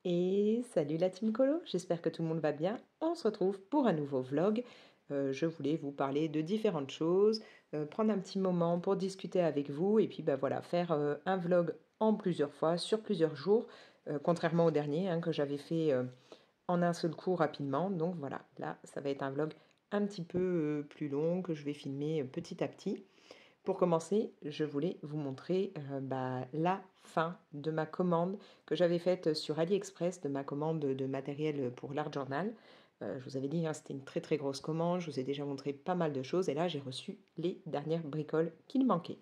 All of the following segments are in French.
Et salut la team colo, j'espère que tout le monde va bien. On se retrouve pour un nouveau vlog. Je voulais vous parler de différentes choses, prendre un petit moment pour discuter avec vous et puis bah voilà, faire un vlog en plusieurs fois, sur plusieurs jours, contrairement au dernier hein, que j'avais fait en un seul coup rapidement. Donc voilà, là ça va être un vlog un petit peu plus long que je vais filmer petit à petit. Pour commencer, je voulais vous montrer la fin de ma commande que j'avais faite sur AliExpress, de ma commande de matériel pour l'art journal. Je vous avais dit, hein, c'était une très très grosse commande, je vous ai déjà montré pas mal de choses et là j'ai reçu les dernières bricoles qu'il manquait.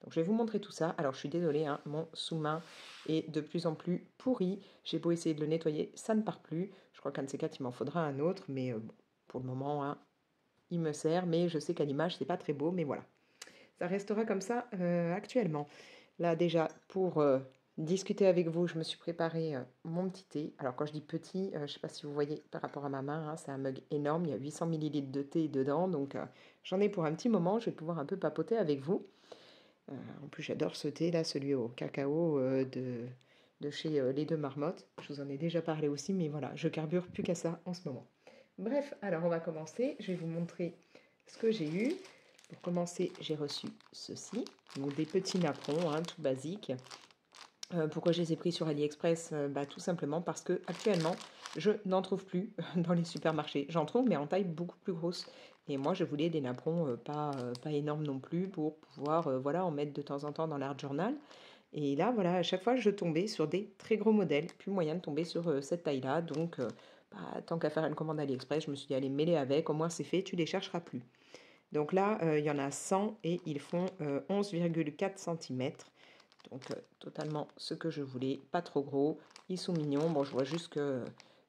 Donc je vais vous montrer tout ça. Alors je suis désolée, hein, mon sous-main est de plus en plus pourri. J'ai beau essayer de le nettoyer, ça ne part plus. Je crois qu'un de ces quatre, il m'en faudra un autre, mais bon, pour le moment, hein, il me sert. Mais je sais qu'à l'image, c'est pas très beau, mais voilà. Ça restera comme ça actuellement. Là déjà, pour discuter avec vous, je me suis préparé mon petit thé. Alors quand je dis petit, je ne sais pas si vous voyez par rapport à ma main, hein, c'est un mug énorme, il y a 800 ml de thé dedans, donc j'en ai pour un petit moment, je vais pouvoir un peu papoter avec vous. En plus j'adore ce thé là, celui au cacao de chez Les Deux Marmottes. Je vous en ai déjà parlé aussi, mais voilà, je carbure plus qu'à ça en ce moment. Bref, alors on va commencer, je vais vous montrer ce que j'ai eu. Pour commencer, j'ai reçu ceci, donc des petits napperons, hein, tout basiques. Pourquoi je les ai pris sur AliExpress tout simplement parce que actuellement, je n'en trouve plus dans les supermarchés. J'en trouve, mais en taille beaucoup plus grosse. Et moi, je voulais des napperons pas énormes non plus pour pouvoir voilà, en mettre de temps en temps dans l'art journal. Et là, voilà, à chaque fois, je tombais sur des très gros modèles. Plus moyen de tomber sur cette taille-là. Donc, tant qu'à faire une commande AliExpress, je me suis dit, allez, mets-les avec. Au moins, c'est fait, tu les chercheras plus. Donc là, il y en a 100 et ils font 11,4 cm. Donc totalement ce que je voulais, pas trop gros. Ils sont mignons. Bon, je vois juste qu'il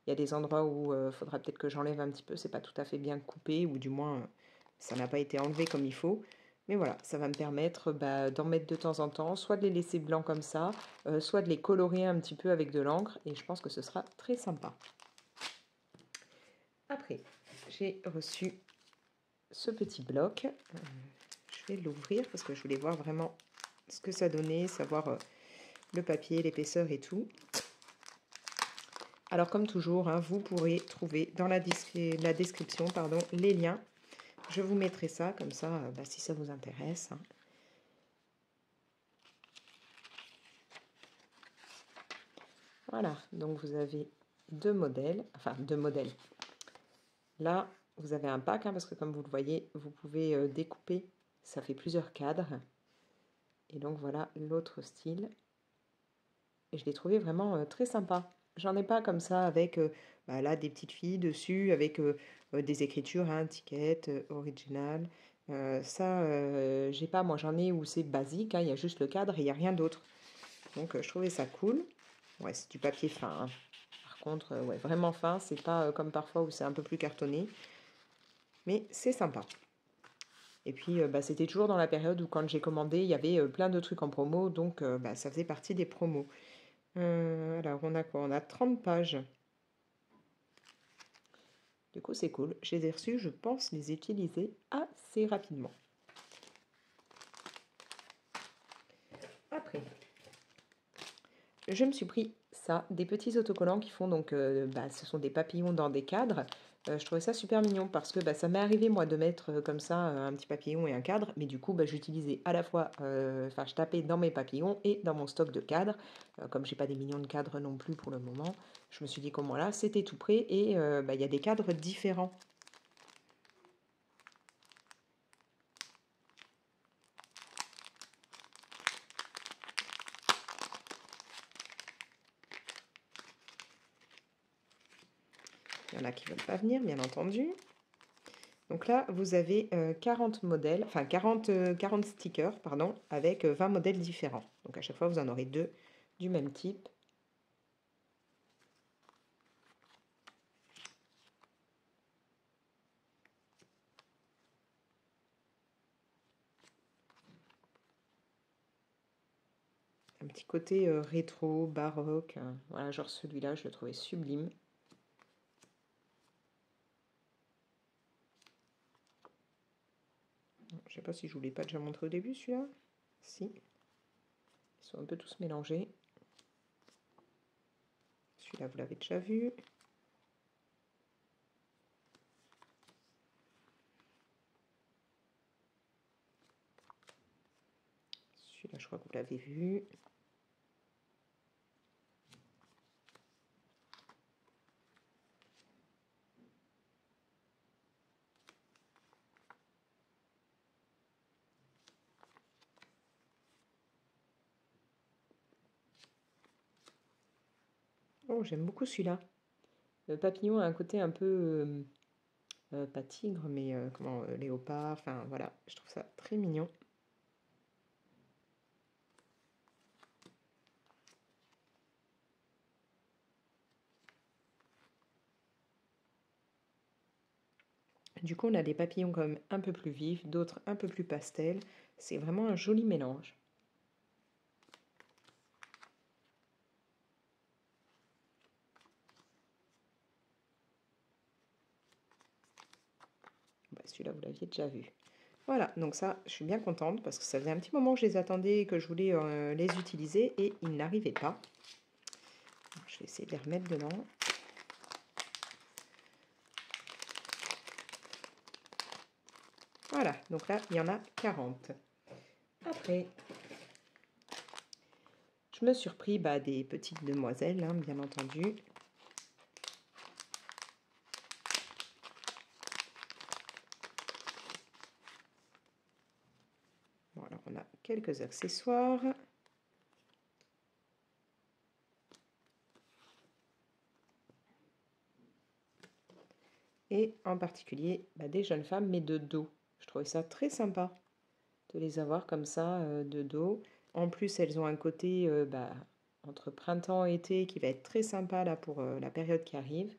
y a des endroits où il faudra peut-être que j'enlève un petit peu. C'est pas tout à fait bien coupé ou du moins ça n'a pas été enlevé comme il faut. Mais voilà, ça va me permettre d'en mettre de temps en temps, soit de les laisser blancs comme ça, soit de les colorer un petit peu avec de l'encre. Et je pense que ce sera très sympa. Après, j'ai reçu ce petit bloc. Je vais l'ouvrir parce que je voulais voir vraiment ce que ça donnait, savoir le papier, l'épaisseur et tout. Alors comme toujours, hein, vous pourrez trouver dans la description les liens. Je vous mettrai ça comme ça si ça vous intéresse. Hein. Voilà, donc vous avez deux modèles. Là, vous avez un pack, hein, parce que comme vous le voyez, vous pouvez découper. Ça fait plusieurs cadres. Et donc voilà l'autre style. Et je l'ai trouvé vraiment très sympa. J'en ai pas comme ça avec là des petites filles dessus, avec des écritures, hein, ticket, original. Ça, j'ai pas, moi j'en ai où c'est basique, hein, il y a juste le cadre et il n'y a rien d'autre. Donc je trouvais ça cool. Ouais, c'est du papier fin. Hein. Par contre, ouais, vraiment fin, c'est pas comme parfois où c'est un peu plus cartonné. Mais c'est sympa. Et puis, c'était toujours dans la période où quand j'ai commandé, il y avait plein de trucs en promo, donc ça faisait partie des promos. Alors, on a quoi? On a 30 pages. Du coup, c'est cool. Je les ai reçus, je pense les utiliser assez rapidement. Après, je me suis pris ça, des petits autocollants qui font donc, ce sont des papillons dans des cadres. Je trouvais ça super mignon parce que ça m'est arrivé moi de mettre comme ça un petit papillon et un cadre, mais du coup j'utilisais à la fois, je tapais dans mes papillons et dans mon stock de cadres. Comme j'ai pas des millions de cadres non plus pour le moment, je me suis dit qu'au moins là c'était tout prêt et il y a des cadres différents. Il y en a qui ne veulent pas venir, bien entendu. Donc là, vous avez 40 modèles, enfin 40 stickers, pardon, avec 20 modèles différents. Donc à chaque fois, vous en aurez deux du même type. Un petit côté rétro, baroque. Hein. Voilà, genre celui-là, je le trouvais sublime. Je sais pas si je vous l'ai pas déjà montré au début celui-là. Si. Ils sont un peu tous mélangés. Celui-là, vous l'avez déjà vu. Celui-là, je crois que vous l'avez vu. Oh, j'aime beaucoup celui-là. Le papillon a un côté un peu, pas tigre, mais comment, léopard. Enfin, voilà, je trouve ça très mignon. Du coup, on a des papillons comme un peu plus vifs, d'autres un peu plus pastel. C'est vraiment un joli mélange. Bah, celui-là, vous l'aviez déjà vu. Voilà, donc ça, je suis bien contente parce que ça faisait un petit moment que je les attendais et que je voulais les utiliser et ils n'arrivaient pas. Alors, je vais essayer de les remettre dedans. Voilà, donc là, il y en a 40. Après, je me suis repris des petites demoiselles, hein, bien entendu. Bon, alors on a quelques accessoires. Et en particulier des jeunes femmes, mais de dos. Je trouvais ça très sympa de les avoir comme ça, de dos. En plus, elles ont un côté entre printemps et été qui va être très sympa là pour la période qui arrive.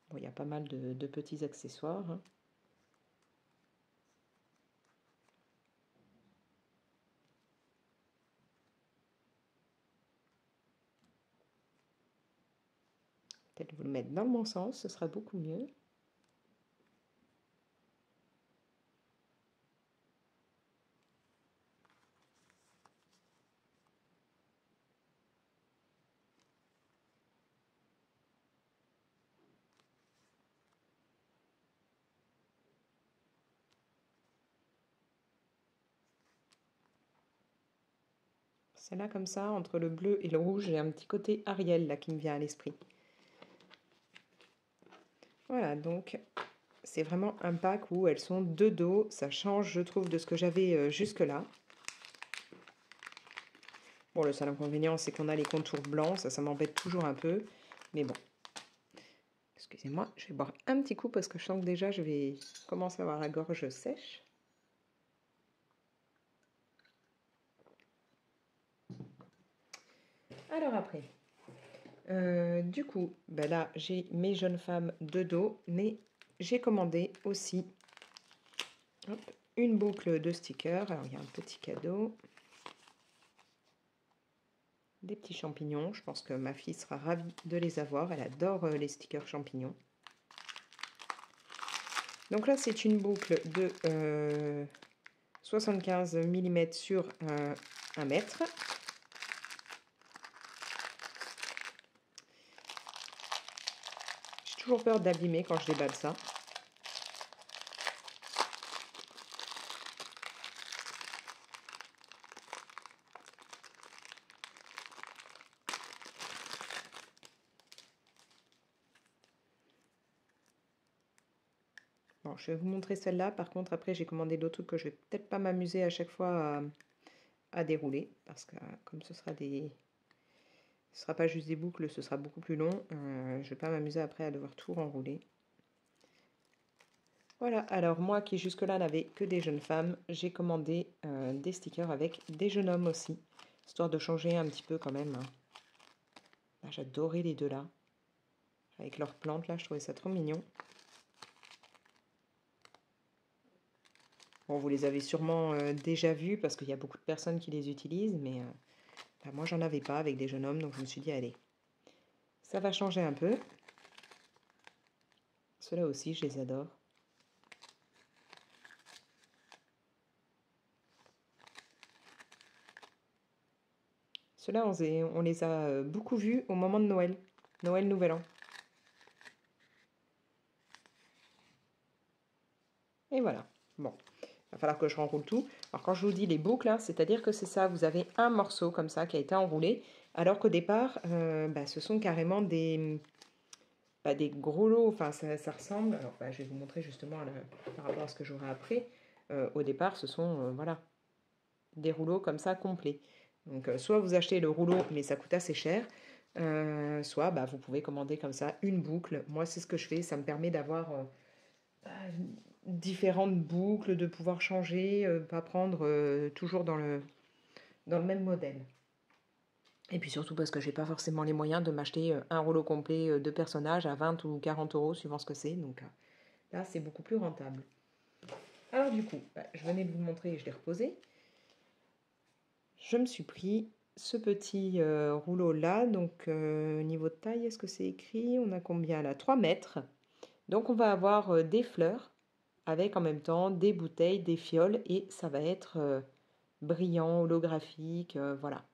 Bon, il y a pas mal de petits accessoires, hein. Peut-être vous le mettre dans le bon sens, ce sera beaucoup mieux. Celle-là, comme ça, entre le bleu et le rouge, j'ai un petit côté Ariel là qui me vient à l'esprit. Voilà, donc c'est vraiment un pack où elles sont de dos. Ça change, je trouve, de ce que j'avais jusque-là. Bon, le seul inconvénient, c'est qu'on a les contours blancs. Ça m'embête toujours un peu. Mais bon. Excusez-moi, je vais boire un petit coup parce que je sens que déjà, je vais commencer à avoir la gorge sèche. Alors après, du coup, là, j'ai mes jeunes femmes de dos, mais j'ai commandé aussi une boucle de stickers. Alors, il y a un petit cadeau. Des petits champignons. Je pense que ma fille sera ravie de les avoir. Elle adore les stickers champignons. Donc là, c'est une boucle de 75 mm sur 1 mètre. J'ai toujours peur d'abîmer quand je déballe ça. Bon, je vais vous montrer celle-là. Par contre, après, j'ai commandé d'autres trucs que je vais peut-être pas m'amuser à chaque fois à dérouler. Parce que comme ce sera pas juste des boucles, ce sera beaucoup plus long. Je vais pas m'amuser après à devoir tout renrouler. Voilà, alors moi qui jusque-là n'avais que des jeunes femmes, j'ai commandé des stickers avec des jeunes hommes aussi. Histoire de changer un petit peu quand même, hein. Ah, j'adorais les deux là. Avec leurs plantes là, je trouvais ça trop mignon. Bon, vous les avez sûrement déjà vus parce qu'il y a beaucoup de personnes qui les utilisent, mais moi j'en avais pas avec des jeunes hommes, donc je me suis dit allez, Ça va changer un peu. Ceux-là aussi, je les adore. Ceux-là, on les a beaucoup vus au moment de Noël. Noël, Nouvel An. Et voilà. Bon, il va falloir que je renroule tout. Alors quand je vous dis les boucles, hein, c'est-à-dire que c'est ça, vous avez un morceau comme ça qui a été enroulé, alors qu'au départ, ce sont carrément des gros lots, enfin ça ressemble, alors je vais vous montrer justement par rapport à ce que j'aurai après. Au départ, ce sont voilà, des rouleaux comme ça complets. Donc soit vous achetez le rouleau, mais ça coûte assez cher, soit vous pouvez commander comme ça une boucle. Moi, c'est ce que je fais, ça me permet d'avoir bah, différentes boucles, de pouvoir changer, pas prendre toujours dans le même modèle. Et puis surtout parce que j'ai pas forcément les moyens de m'acheter un rouleau complet de personnages à 20 ou 40 euros suivant ce que c'est. Donc là, c'est beaucoup plus rentable. Alors du coup, je venais de vous montrer et je l'ai reposé. Je me suis pris ce petit rouleau là. Donc niveau de taille, est-ce que c'est écrit? On a combien là? 3 mètres. Donc on va avoir des fleurs avec en même temps des bouteilles, des fioles et ça va être brillant, holographique, voilà.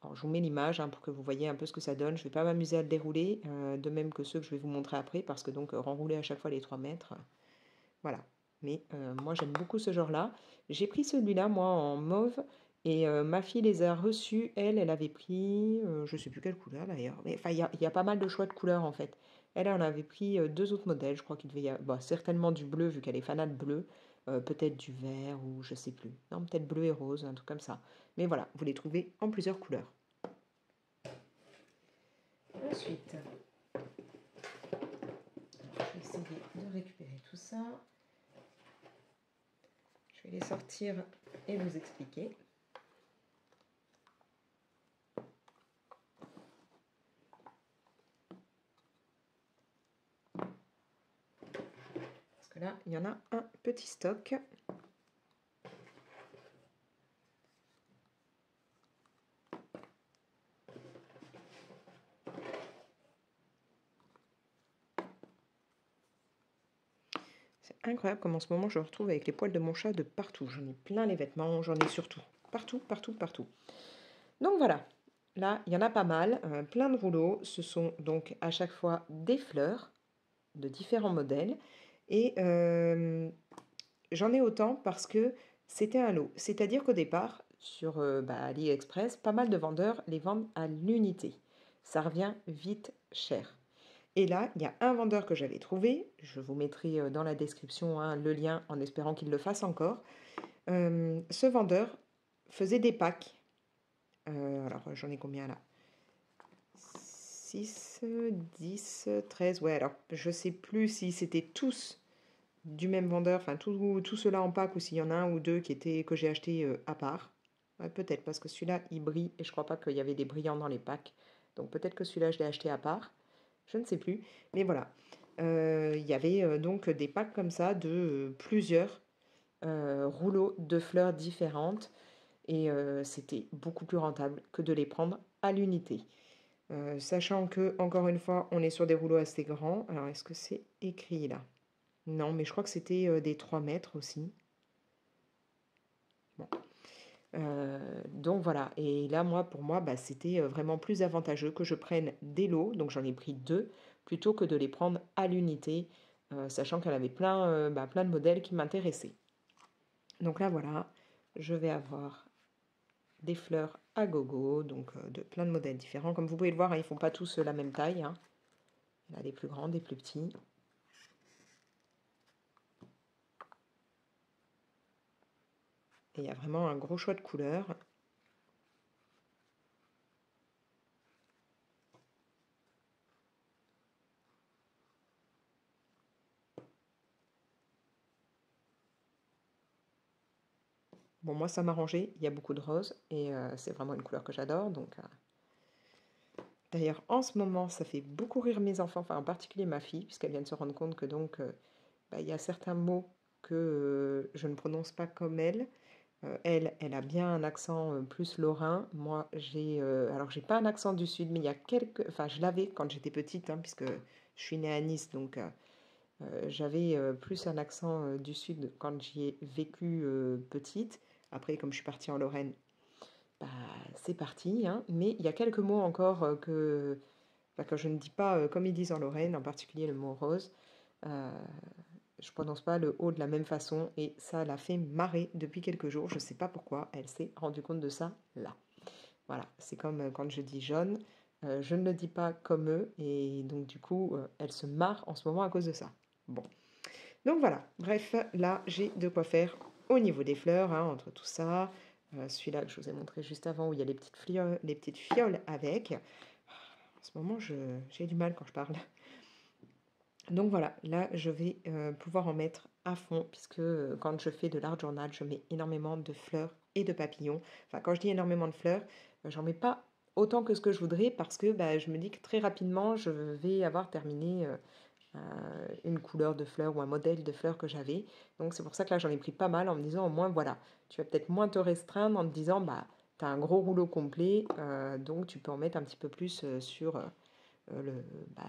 Alors, je vous mets l'image pour que vous voyez un peu ce que ça donne. Je ne vais pas m'amuser à le dérouler, de même que ceux que je vais vous montrer après, parce que donc renrouler à chaque fois les 3 mètres, voilà. Mais moi j'aime beaucoup ce genre-là. J'ai pris celui-là, moi, en mauve, et ma fille les a reçus. Elle avait pris, je ne sais plus quelle couleur d'ailleurs. Mais enfin, il y a pas mal de choix de couleurs en fait. Elle en avait pris 2 autres modèles. Je crois qu'il devait y avoir certainement du bleu, vu qu'elle est fanat de bleu. Peut-être du vert ou je sais plus. Non, peut-être bleu et rose, un truc comme ça. Mais voilà, vous les trouvez en plusieurs couleurs. Ensuite, je vais essayer de récupérer tout ça. Je vais les sortir et vous expliquer. Parce que là, il y en a un petit stock. C'est incroyable comme en ce moment je me retrouve avec les poils de mon chat de partout. J'en ai plein les vêtements, j'en ai surtout. Partout, partout, partout. Donc voilà, là il y en a pas mal, plein de rouleaux. Ce sont donc à chaque fois des fleurs de différents modèles. Et j'en ai autant parce que c'était un lot. C'est-à-dire qu'au départ, sur AliExpress, pas mal de vendeurs les vendent à l'unité. Ça revient vite cher. Et là, il y a un vendeur que j'avais trouvé, je vous mettrai dans la description le lien en espérant qu'il le fasse encore. Ce vendeur faisait des packs. Alors, j'en ai combien là? 6, 10, 13, ouais, alors je sais plus si c'était tous du même vendeur, enfin tout cela en pack ou s'il y en a un ou deux que j'ai acheté à part. Ouais, peut-être parce que celui-là il brille et je crois pas qu'il y avait des brillants dans les packs. Donc peut-être que celui-là je l'ai acheté à part. Je ne sais plus. Mais voilà. Il y avait donc des packs comme ça de plusieurs rouleaux de fleurs différentes. Et c'était beaucoup plus rentable que de les prendre à l'unité. Sachant que, encore une fois, on est sur des rouleaux assez grands. Alors, est-ce que c'est écrit là? Non, mais je crois que c'était des 3 mètres aussi. Bon. Donc voilà, et là pour moi c'était vraiment plus avantageux que je prenne des lots, donc j'en ai pris 2, plutôt que de les prendre à l'unité, sachant qu'elle avait plein de modèles qui m'intéressaient. Donc là voilà, je vais avoir des fleurs à gogo, donc de plein de modèles différents. Comme vous pouvez le voir, ils ne font pas tous la même taille. Il y en a des plus grands, des plus petits. Et il y a vraiment un gros choix de couleurs. Bon, moi, ça m'a rangé. Il y a beaucoup de roses et c'est vraiment une couleur que j'adore. Donc, d'ailleurs, en ce moment, ça fait beaucoup rire mes enfants, enfin en particulier ma fille, puisqu'elle vient de se rendre compte que donc il y a certains mots que je ne prononce pas comme elle. Elle a bien un accent plus lorrain. Moi, alors j'ai pas un accent du sud, mais il y a enfin, je l'avais quand j'étais petite, hein, puisque je suis née à Nice, donc j'avais plus un accent du sud quand j'y ai vécu petite. Après, comme je suis partie en Lorraine, bah, c'est parti, hein. Mais il y a quelques mots encore que je ne dis pas comme ils disent en Lorraine, en particulier le mot rose. Euh, je prononce pas le O de la même façon et ça l'a fait marrer depuis quelques jours. Je ne sais pas pourquoi. Elle s'est rendue compte de ça là. Voilà, c'est comme quand je dis jaune, je ne le dis pas comme eux et donc du coup, elle se marre en ce moment à cause de ça. Bon, donc voilà. Bref, là, j'ai de quoi faire au niveau des fleurs, hein, entre tout ça. Celui-là que je vous ai montré juste avant où il y a les petites fioles avec. En ce moment, j'ai du mal quand je parle. Donc voilà, là je vais pouvoir en mettre à fond puisque quand je fais de l'art journal, je mets énormément de fleurs et de papillons. Enfin, quand je dis énormément de fleurs, j'en mets pas autant que ce que je voudrais parce que bah, je me dis que très rapidement je vais avoir terminé une couleur de fleurs ou un modèle de fleurs que j'avais. Donc c'est pour ça que là j'en ai pris pas mal en me disant au moins voilà, tu vas peut-être moins te restreindre en te disant bah tu as un gros rouleau complet donc tu peux en mettre un petit peu plus sur le, bah,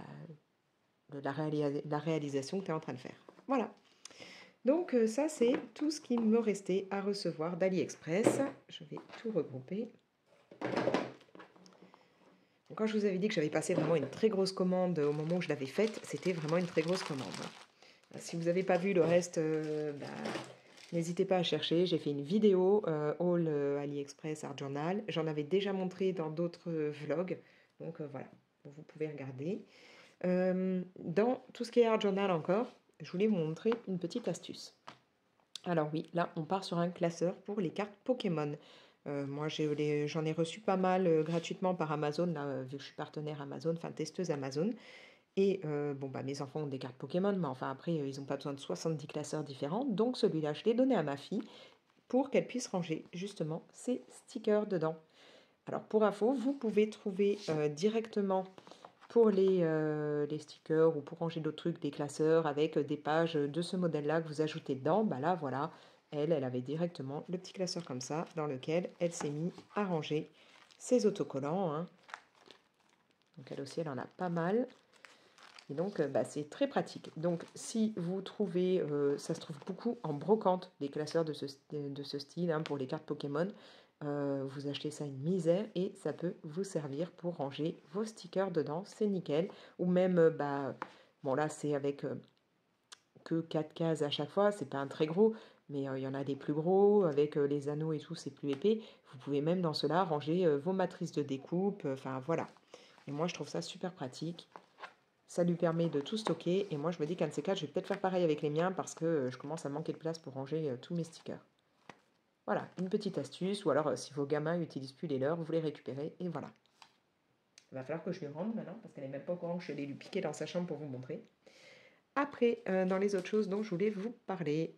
la réalisation que tu es en train de faire. Voilà. Donc ça, c'est tout ce qui me restait à recevoir d'AliExpress. Je vais tout regrouper. Donc, quand je vous avais dit que j'avais passé vraiment une très grosse commande au moment où je l'avais faite, c'était vraiment une très grosse commande. Si vous n'avez pas vu le reste, n'hésitez pas à chercher. J'ai fait une vidéo haul AliExpress Art Journal. J'en avais déjà montré dans d'autres vlogs. Donc voilà, vous pouvez regarder. Dans tout ce qui est Art Journal encore, je voulais vous montrer une petite astuce. Alors oui, là on part sur un classeur pour les cartes Pokémon. Moi j'en ai reçu pas mal gratuitement par Amazon, là, vu que je suis partenaire Amazon, enfin testeuse Amazon. Et bon bah mes enfants ont des cartes Pokémon, mais enfin après ils n'ont pas besoin de 70 classeurs différents. Donc celui-là je l'ai donné à ma fille pour qu'elle puisse ranger justement ses stickers dedans. Alors pour info, vous pouvez trouver directement pour les stickers ou pour ranger d'autres trucs, des classeurs avec des pages de ce modèle-là que vous ajoutez dedans, bah là voilà, elle avait directement le petit classeur comme ça dans lequel elle s'est mise à ranger ses autocollants, hein. Donc elle aussi, elle en a pas mal. Et donc, bah, c'est très pratique. Donc, si vous trouvez, ça se trouve beaucoup en brocante, des classeurs de ce style, hein, pour les cartes Pokémon. Vous achetez ça une misère et ça peut vous servir pour ranger vos stickers dedans, c'est nickel. Ou même, bah, bon là c'est avec que 4 cases à chaque fois, c'est pas un très gros, mais il y en a des plus gros, avec les anneaux et tout, c'est plus épais. Vous pouvez même dans cela ranger vos matrices de découpe, enfin voilà. Et moi je trouve ça super pratique. Ça lui permet de tout stocker et moi je me dis qu'un de ces quatre, je vais peut-être faire pareil avec les miens parce que je commence à manquer de place pour ranger tous mes stickers. Voilà, une petite astuce, ou alors si vos gamins n'utilisent plus les leurs, vous les récupérez et voilà. Il va falloir que je lui rende maintenant parce qu'elle n'est même pas au courant que je l'ai lui piquer dans sa chambre pour vous montrer. Après, dans les autres choses dont je voulais vous parler,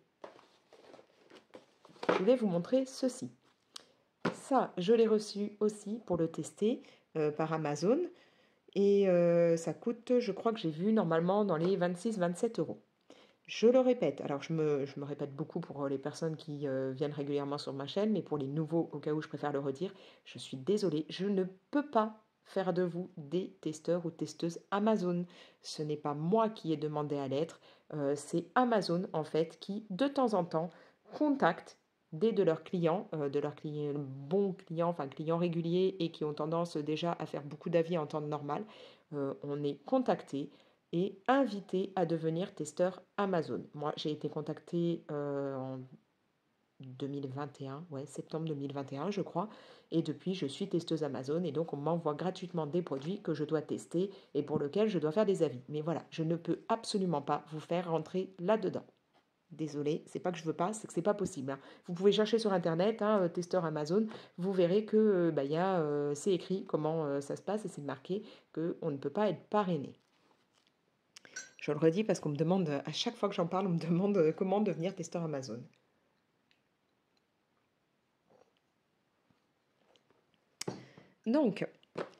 je voulais vous montrer ceci. Ça, je l'ai reçu aussi pour le tester par Amazon. Et ça coûte, je crois que j'ai vu normalement dans les 26-27 euros. Je le répète, alors je me répète beaucoup pour les personnes qui viennent régulièrement sur ma chaîne, mais pour les nouveaux, au cas où je préfère le redire, je suis désolée, je ne peux pas faire de vous des testeurs ou testeuses Amazon. Ce n'est pas moi qui ai demandé à l'être, c'est Amazon en fait qui de temps en temps contacte des de leurs clients, bons clients, enfin clients réguliers et qui ont tendance déjà à faire beaucoup d'avis en temps normal. On est contacté et invité à devenir testeur Amazon. Moi, j'ai été contactée en 2021, ouais, septembre 2021, je crois, et depuis, je suis testeuse Amazon, et donc on m'envoie gratuitement des produits que je dois tester et pour lesquels je dois faire des avis. Mais voilà, je ne peux absolument pas vous faire rentrer là-dedans. Désolée, c'est pas que je veux pas, c'est que c'est pas possible, hein. Vous pouvez chercher sur internet, hein, testeur Amazon, vous verrez que bah, c'est écrit comment ça se passe et c'est marqué qu'on ne peut pas être parrainé. Je le redis parce qu'on me demande, à chaque fois que j'en parle, on me demande comment devenir testeur Amazon. Donc,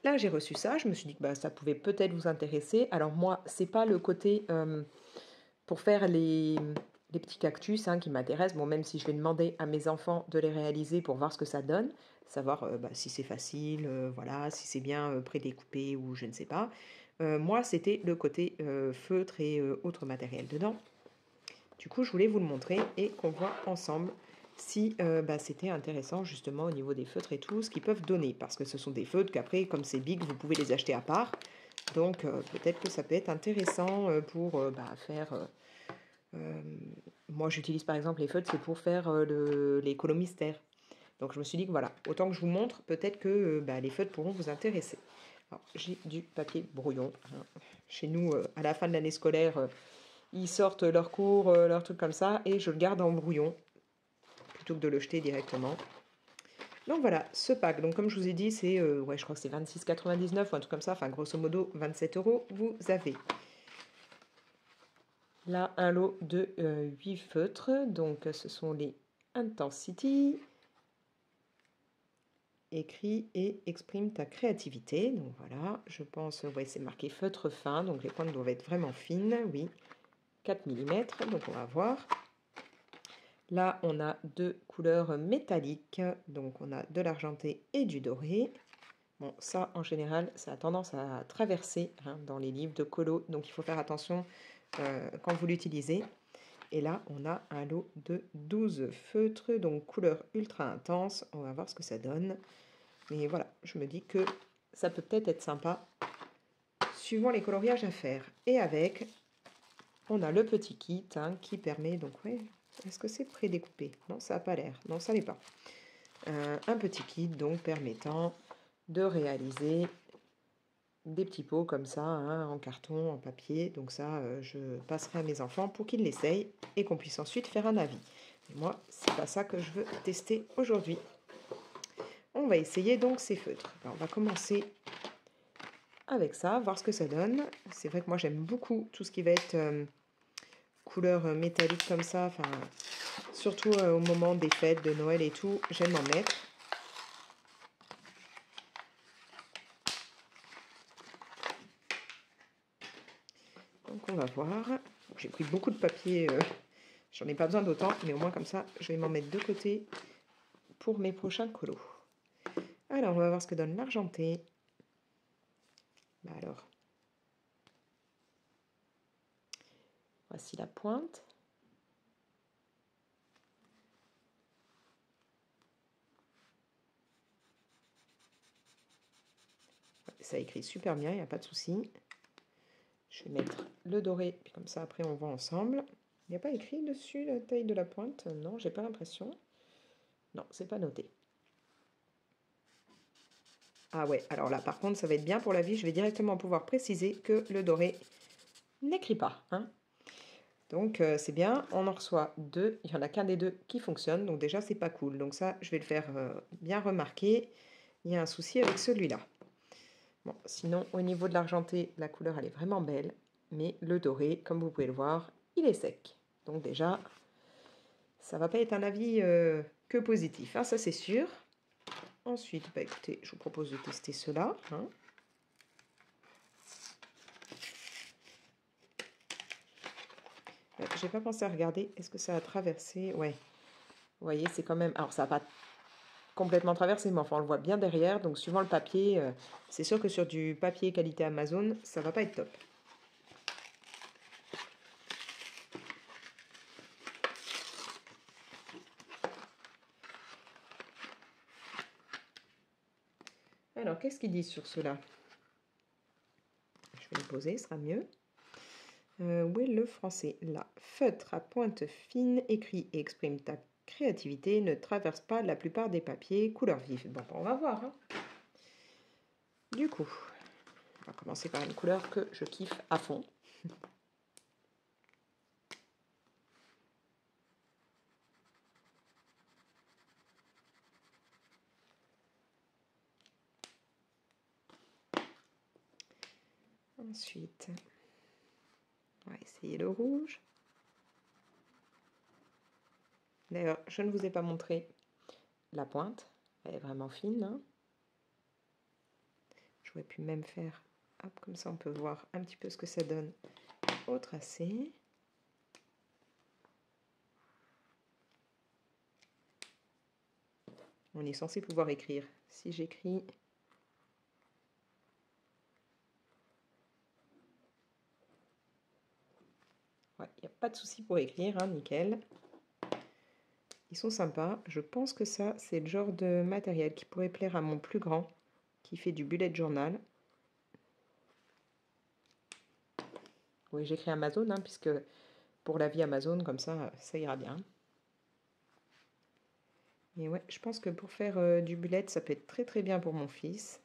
là j'ai reçu ça, je me suis dit que bah, ça pouvait peut-être vous intéresser. Alors moi, c'est pas le côté pour faire les petits cactus qui m'intéressent. Bon, même si je vais demander à mes enfants de les réaliser pour voir ce que ça donne, savoir si c'est facile, voilà, si c'est bien prédécoupé ou je ne sais pas. Moi, c'était le côté feutre et autres matériels dedans. Du coup, je voulais vous le montrer et qu'on voit ensemble si c'était intéressant justement au niveau des feutres et tout, ce qu'ils peuvent donner. Parce que ce sont des feutres qu'après, comme c'est big, vous pouvez les acheter à part. Donc peut-être que ça peut être intéressant pour faire... moi, j'utilise par exemple les feutres, c'est pour faire les colos mystères. Donc je me suis dit que voilà, autant que je vous montre, peut-être que les feutres pourront vous intéresser. Alors, j'ai du papier brouillon. Chez nous, à la fin de l'année scolaire, ils sortent leurs cours, leurs trucs comme ça, et je le garde en brouillon, plutôt que de le jeter directement. Donc voilà, ce pack, donc comme je vous ai dit, c'est, ouais, je crois que c'est 26,99 ou un truc comme ça, enfin grosso modo 27 €. Vous avez là un lot de 8 feutres, donc ce sont les Intensity, écrit et exprime ta créativité. Donc voilà, je pense, ouais, c'est marqué feutre fin, donc les pointes doivent être vraiment fines, oui, 4 mm, donc on va voir. Là, on a deux couleurs métalliques, donc on a de l'argenté et du doré. Bon, ça, en général, ça a tendance à traverser dans les livres de colo, donc il faut faire attention quand vous l'utilisez. Et là, on a un lot de 12 feutres, donc couleur ultra intense. On va voir ce que ça donne. Mais voilà, je me dis que ça peut peut-être être sympa, suivant les coloriages à faire. Et avec, on a le petit kit qui permet, donc ouais, est-ce que c'est prédécoupé? Non, ça n'a pas l'air. Non, ça n'est pas. Un petit kit donc permettant de réaliser des petits pots comme ça, en carton, en papier. Donc ça, je passerai à mes enfants pour qu'ils l'essayent et qu'on puisse ensuite faire un avis. Et moi, c'est pas ça que je veux tester aujourd'hui. On va essayer donc ces feutres. Alors, on va commencer avec ça, voir ce que ça donne. C'est vrai que moi, j'aime beaucoup tout ce qui va être couleur métallique comme ça. Enfin, surtout au moment des fêtes de Noël et tout, j'aime en mettre. Donc on va voir. J'ai pris beaucoup de papier, j'en ai pas besoin d'autant, mais au moins comme ça, je vais m'en mettre de côté pour mes prochains colos. Alors, on va voir ce que donne l'argenté. Alors, voici la pointe. Ça écrit super bien, il n'y a pas de souci. Je vais mettre le doré, puis comme ça après on voit ensemble. Il n'y a pas écrit dessus la taille de la pointe? Non, j'ai pas l'impression. Non, c'est pas noté. Ah ouais, alors là par contre ça va être bien pour la vie, je vais directement pouvoir préciser que le doré n'écrit pas. Donc c'est bien, on en reçoit deux, il n'y en a qu'un des deux qui fonctionne, donc déjà c'est pas cool. Donc ça, je vais le faire bien remarquer. Il y a un souci avec celui-là. Bon, sinon, au niveau de l'argenté, la couleur, elle est vraiment belle. Mais le doré, comme vous pouvez le voir, il est sec. Donc déjà, ça va pas être un avis que positif, ça c'est sûr. Ensuite, écoutez, je vous propose de tester cela. J'ai pas pensé à regarder, est-ce que ça a traversé? Ouais, vous voyez, c'est quand même... Alors, ça n'a pas complètement traversé, mais enfin, on le voit bien derrière. Donc, suivant le papier, c'est sûr que sur du papier qualité Amazon, ça va pas être top. Alors, qu'est-ce qu'ils disent sur cela? Je vais le poser, ce sera mieux. Où est le français? Là, feutre à pointe fine, écrit et exprime ta créativité, ne traverse pas la plupart des papiers, couleur vive. Bon, on va voir. Du coup, on va commencer par une couleur que je kiffe à fond. Ensuite, on va essayer le rouge. D'ailleurs, je ne vous ai pas montré la pointe. Elle est vraiment fine. J'aurais pu même faire, hop, comme ça on peut voir un petit peu ce que ça donne au tracé. On est censé pouvoir écrire. Si j'écris... Ouais, il n'y a pas de souci pour écrire, hein, nickel. Ils sont sympas. Je pense que ça, c'est le genre de matériel qui pourrait plaire à mon plus grand, qui fait du bullet journal. Oui, j'écris Amazon, hein, puisque pour la vie Amazon, comme ça ira bien. Mais ouais, je pense que pour faire du bullet, ça peut être très très bien pour mon fils.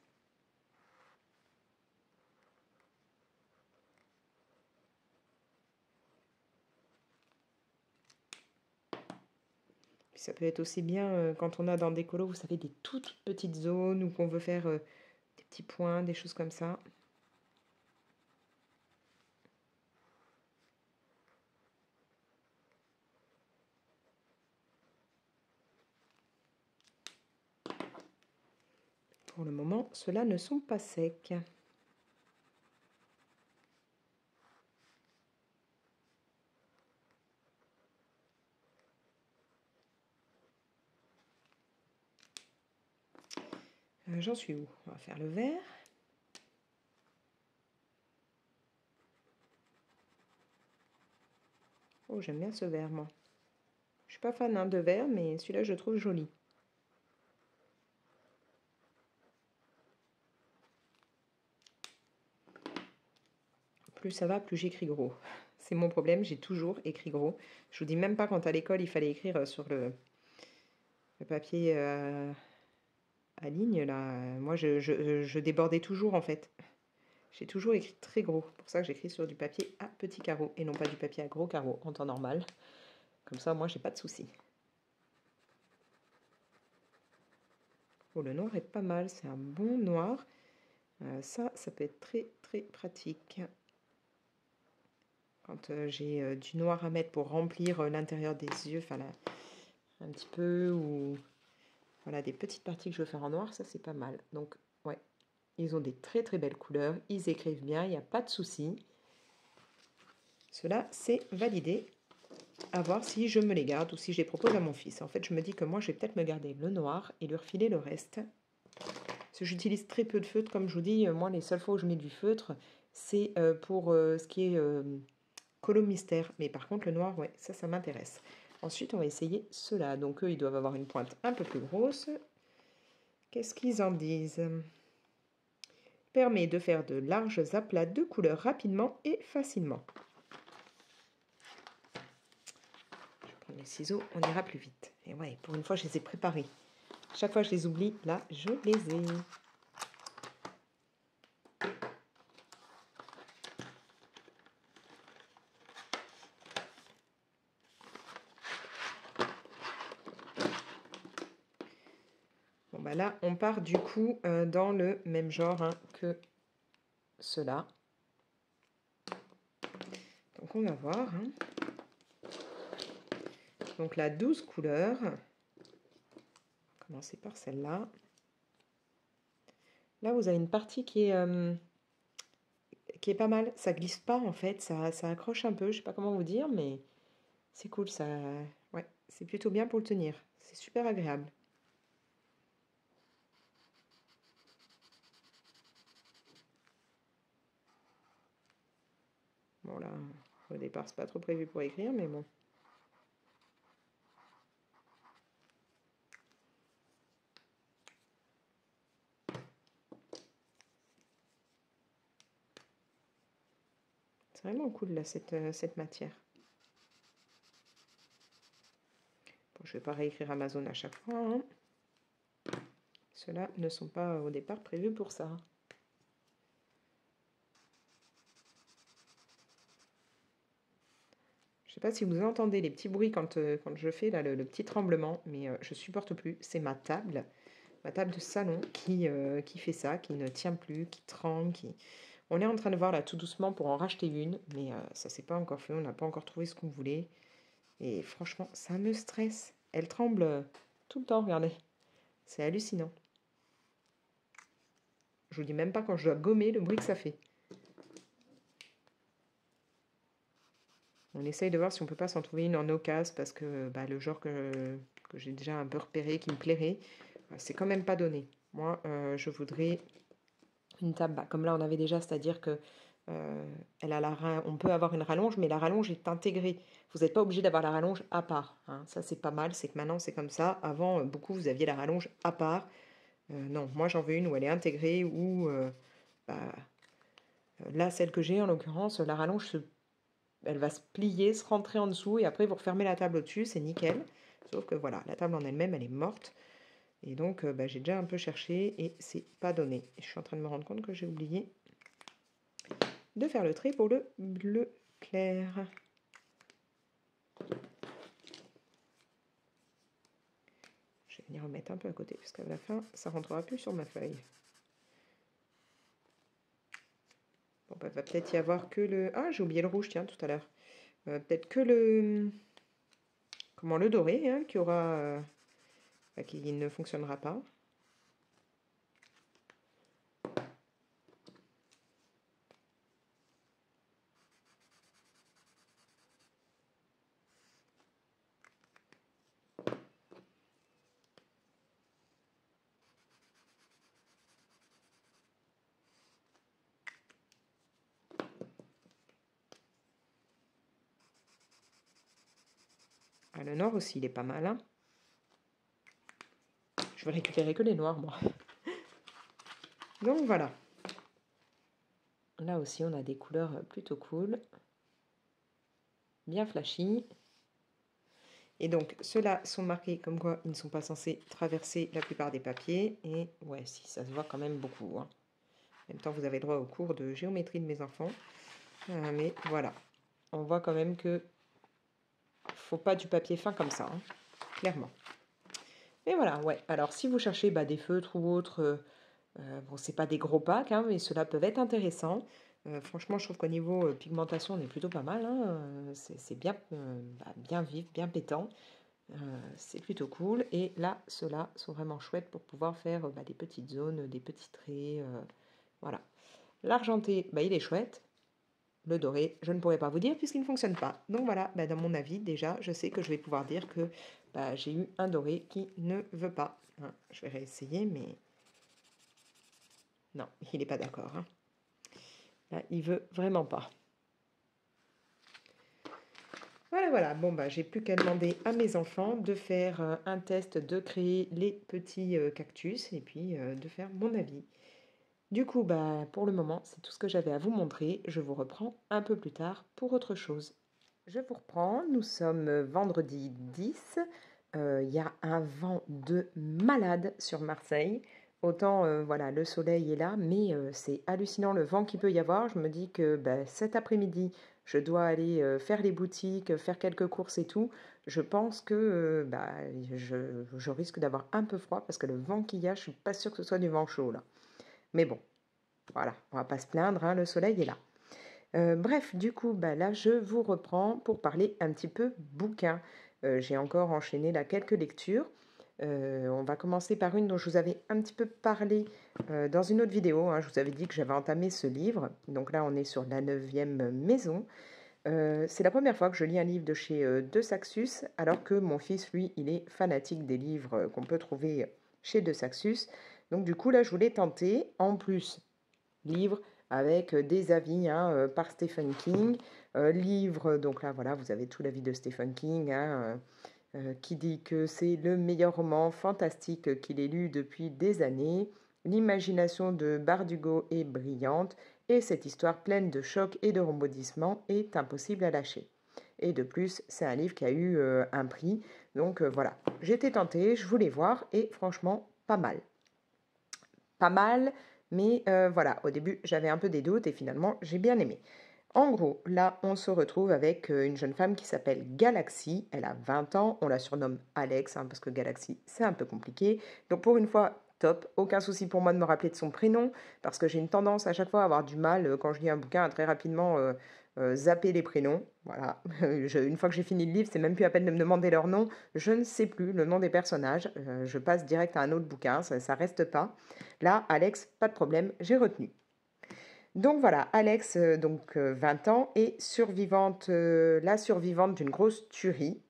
Puis ça peut être aussi bien quand on a dans des colos, vous savez, des toutes petites zones où qu'on veut faire des petits points, des choses comme ça. Pour le moment, ceux-là ne sont pas secs. J'en suis où? On va faire le vert. Oh, j'aime bien ce vert, moi. Je suis pas fan hein, de vert, mais celui-là, je le trouve joli. Plus ça va, plus j'écris gros. C'est mon problème, j'ai toujours écrit gros. Je vous dis même pas quand à l'école, il fallait écrire sur le papier à ligne, là. Moi, je débordais toujours, en fait. J'ai toujours écrit très gros. C'est pour ça que j'écris sur du papier à petits carreaux et non pas du papier à gros carreaux en temps normal. Comme ça, moi, j'ai pas de soucis. Oh, le noir est pas mal. C'est un bon noir. Ça peut être très, très pratique. Quand j'ai du noir à mettre pour remplir l'intérieur des yeux, enfin, un petit peu, ou voilà, des petites parties que je veux faire en noir, ça, c'est pas mal. Donc, ouais, ils ont des très, très belles couleurs. Ils écrivent bien, il n'y a pas de souci. Cela, c'est validé. À voir si je me les garde ou si je les propose à mon fils. En fait, je me dis que moi, je vais peut-être me garder le noir et lui refiler le reste. Parce que j'utilise très peu de feutre. Comme je vous dis, moi, les seules fois où je mets du feutre, c'est pour ce qui est colo mystère. Mais par contre, le noir, ouais, ça m'intéresse. Ensuite, on va essayer ceux-là. Donc, eux, ils doivent avoir une pointe un peu plus grosse. Qu'est-ce qu'ils en disent? Permet de faire de larges aplats de couleurs rapidement et facilement. Les ciseaux, on ira plus vite. Et ouais, pour une fois, je les ai préparés. Chaque fois, je les oublie. Là, je les ai. Bon, bah là, on part du coup dans le même genre hein, que ceux-là. Donc, on va voir. Hein. Donc, la 12 couleurs. On va commencer par celle-là. Là, vous avez une partie qui est pas mal. Ça glisse pas, en fait. Ça accroche un peu. Je sais pas comment vous dire, mais c'est cool. Ça, ouais, c'est plutôt bien pour le tenir. C'est super agréable. Bon, là, au départ, c'est pas trop prévu pour écrire, mais bon. C'est vraiment cool, là, cette matière. Bon, je ne vais pas réécrire Amazon à chaque fois. Hein. Ceux-là ne sont pas au départ prévus pour ça. Je ne sais pas si vous entendez les petits bruits quand je fais là, le petit tremblement, mais je supporte plus. C'est ma table de salon qui fait ça, qui ne tient plus, qui tremble. On est en train de voir là tout doucement pour en racheter une, mais ça s'est pas encore fait, on n'a pas encore trouvé ce qu'on voulait. Et franchement, ça me stresse. Elle tremble tout le temps, regardez. C'est hallucinant. Je vous dis même pas quand je dois gommer le bruit que ça fait. On essaye de voir si on peut pas s'en trouver une en occasion parce que bah, le genre que j'ai déjà un peu repéré, qui me plairait, c'est quand même pas donné. Moi, je voudrais une table, comme là on avait déjà, c'est-à-dire que elle a on peut avoir une rallonge, mais la rallonge est intégrée. Vous n'êtes pas obligé d'avoir la rallonge à part, hein. Ça, c'est pas mal, c'est que maintenant c'est comme ça. Avant, beaucoup, vous aviez la rallonge à part. Non, moi j'en veux une où elle est intégrée, où bah, là, celle que j'ai en l'occurrence, la rallonge, elle va se plier, se rentrer en dessous, et après vous refermez la table au-dessus, c'est nickel. Sauf que voilà, la table en elle-même, elle est morte. Et donc, j'ai déjà un peu cherché et c'est pas donné. Et je suis en train de me rendre compte que j'ai oublié de faire le trait pour le bleu clair. Je vais venir remettre un peu à côté, parce qu'à la fin, ça rentrera plus sur ma feuille. Bon, va peut-être y avoir que le... Ah, j'ai oublié le rouge, tiens, tout à l'heure. Peut-être que le... Comment, le doré, hein, qui aura... qui ne fonctionnera pas. Ah, le noir aussi, il est pas mal, hein. Je vais récupérer que les noirs, moi. Donc, voilà. Là aussi, on a des couleurs plutôt cool. Bien flashy. Et donc, ceux-là sont marqués comme quoi ils ne sont pas censés traverser la plupart des papiers. Et ouais, si, ça se voit quand même beaucoup, hein. En même temps, vous avez droit au cours de géométrie de mes enfants. Mais voilà, on voit quand même que faut pas du papier fin comme ça, hein, clairement. Mais voilà, ouais. Alors, si vous cherchez des feutres ou autres, bon, c'est pas des gros packs, hein, mais ceux-là peuvent être intéressants. Franchement, je trouve qu'au niveau pigmentation, on est plutôt pas mal, hein. C'est bien, bien vif, bien pétant. C'est plutôt cool. Et là, ceux-là sont vraiment chouettes pour pouvoir faire des petites zones, des petits traits. Voilà. L'argenté, il est chouette. Le doré, je ne pourrais pas vous dire puisqu'il ne fonctionne pas. Donc voilà, dans mon avis, déjà, je sais que je vais pouvoir dire que j'ai eu un doré qui ne veut pas, hein. Je vais réessayer, mais non, il n'est pas d'accord, hein. Là, il veut vraiment pas. Voilà. Bon, j'ai plus qu'à demander à mes enfants de faire un test, de créer les petits cactus et puis de faire mon avis. Du coup, pour le moment, c'est tout ce que j'avais à vous montrer. Je vous reprends un peu plus tard pour autre chose. Je vous reprends, nous sommes vendredi 10. Il y a un vent de malade sur Marseille. Autant, voilà, le soleil est là, mais c'est hallucinant le vent qu'il peut y avoir. Je me dis que cet après-midi, je dois aller faire les boutiques, faire quelques courses et tout. Je pense que je risque d'avoir un peu froid parce que le vent qu'il y a, je suis pas sûre que ce soit du vent chaud là. Mais bon, voilà, on va pas se plaindre, hein, le soleil est là. Bref, du coup, là, je vous reprends pour parler un petit peu bouquin. J'ai encore enchaîné là quelques lectures. On va commencer par une dont je vous avais un petit peu parlé dans une autre vidéo, hein. Je vous avais dit que j'avais entamé ce livre. Donc là, on est sur la 9e maison. C'est la première fois que je lis un livre de chez De Saxus, alors que mon fils, lui, il est fanatique des livres qu'on peut trouver chez De Saxus. Donc du coup, là, je voulais tenter. En plus, livre avec des avis, hein, par Stephen King. Livre, donc là, voilà, vous avez tout l'avis de Stephen King, hein, qui dit que c'est le meilleur roman fantastique qu'il ait lu depuis des années. L'imagination de Bardugo est brillante et cette histoire pleine de chocs et de rebondissements est impossible à lâcher. Et de plus, c'est un livre qui a eu un prix. Donc voilà, j'étais tentée, je voulais voir et franchement, pas mal. Pas mal, mais voilà, au début, j'avais un peu des doutes et finalement, j'ai bien aimé. En gros, là, on se retrouve avec une jeune femme qui s'appelle Galaxy. Elle a 20 ans. On la surnomme Alex, hein, parce que Galaxy, c'est un peu compliqué. Donc, pour une fois, top. Aucun souci pour moi de me rappeler de son prénom, parce que j'ai une tendance à chaque fois à avoir du mal, quand je lis un bouquin, à très rapidement zapper les prénoms. Voilà. Une fois que j'ai fini le livre, c'est même plus à peine de me demander leur nom. Je ne sais plus le nom des personnages. Je passe direct à un autre bouquin. Ça reste pas. Là, Alex, pas de problème, j'ai retenu. Donc voilà, Alex, 20 ans, est la survivante d'une grosse tuerie.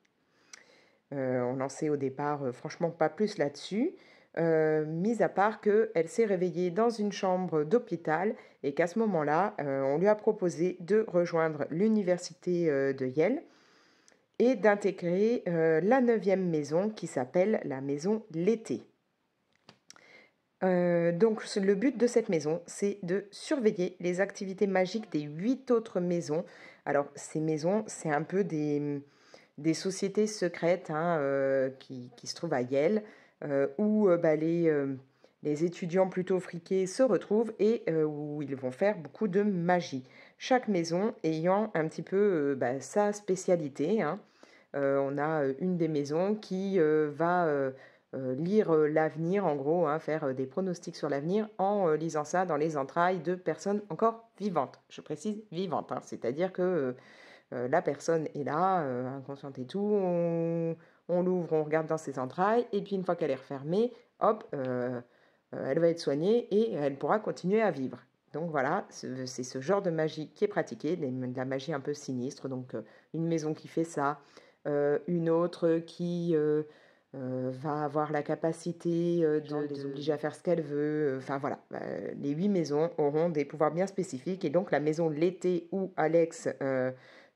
On en sait au départ, franchement, pas plus là-dessus. mis à part qu'elle s'est réveillée dans une chambre d'hôpital et qu'à ce moment-là, on lui a proposé de rejoindre l'université de Yale et d'intégrer la 9e maison qui s'appelle la maison L'été. Donc le but de cette maison, c'est de surveiller les activités magiques des 8 autres maisons. Alors ces maisons, c'est un peu des sociétés secrètes hein, qui se trouvent à Yale, où les étudiants plutôt friqués se retrouvent et où ils vont faire beaucoup de magie. Chaque maison ayant un petit peu sa spécialité. Hein. On a une des maisons qui va lire l'avenir, en gros, hein, faire des pronostics sur l'avenir en lisant ça dans les entrailles de personnes encore vivantes. Je précise vivantes, hein, c'est-à-dire que la personne est là, inconsciente et tout, on l'ouvre, on regarde dans ses entrailles, et puis une fois qu'elle est refermée, hop, elle va être soignée et elle pourra continuer à vivre. Donc voilà, c'est ce genre de magie qui est pratiquée, de la magie un peu sinistre, donc une maison qui fait ça, une autre qui va avoir la capacité de les obliger à faire ce qu'elle veut. Enfin voilà, les 8 maisons auront des pouvoirs bien spécifiques et donc la maison L'été où Alex,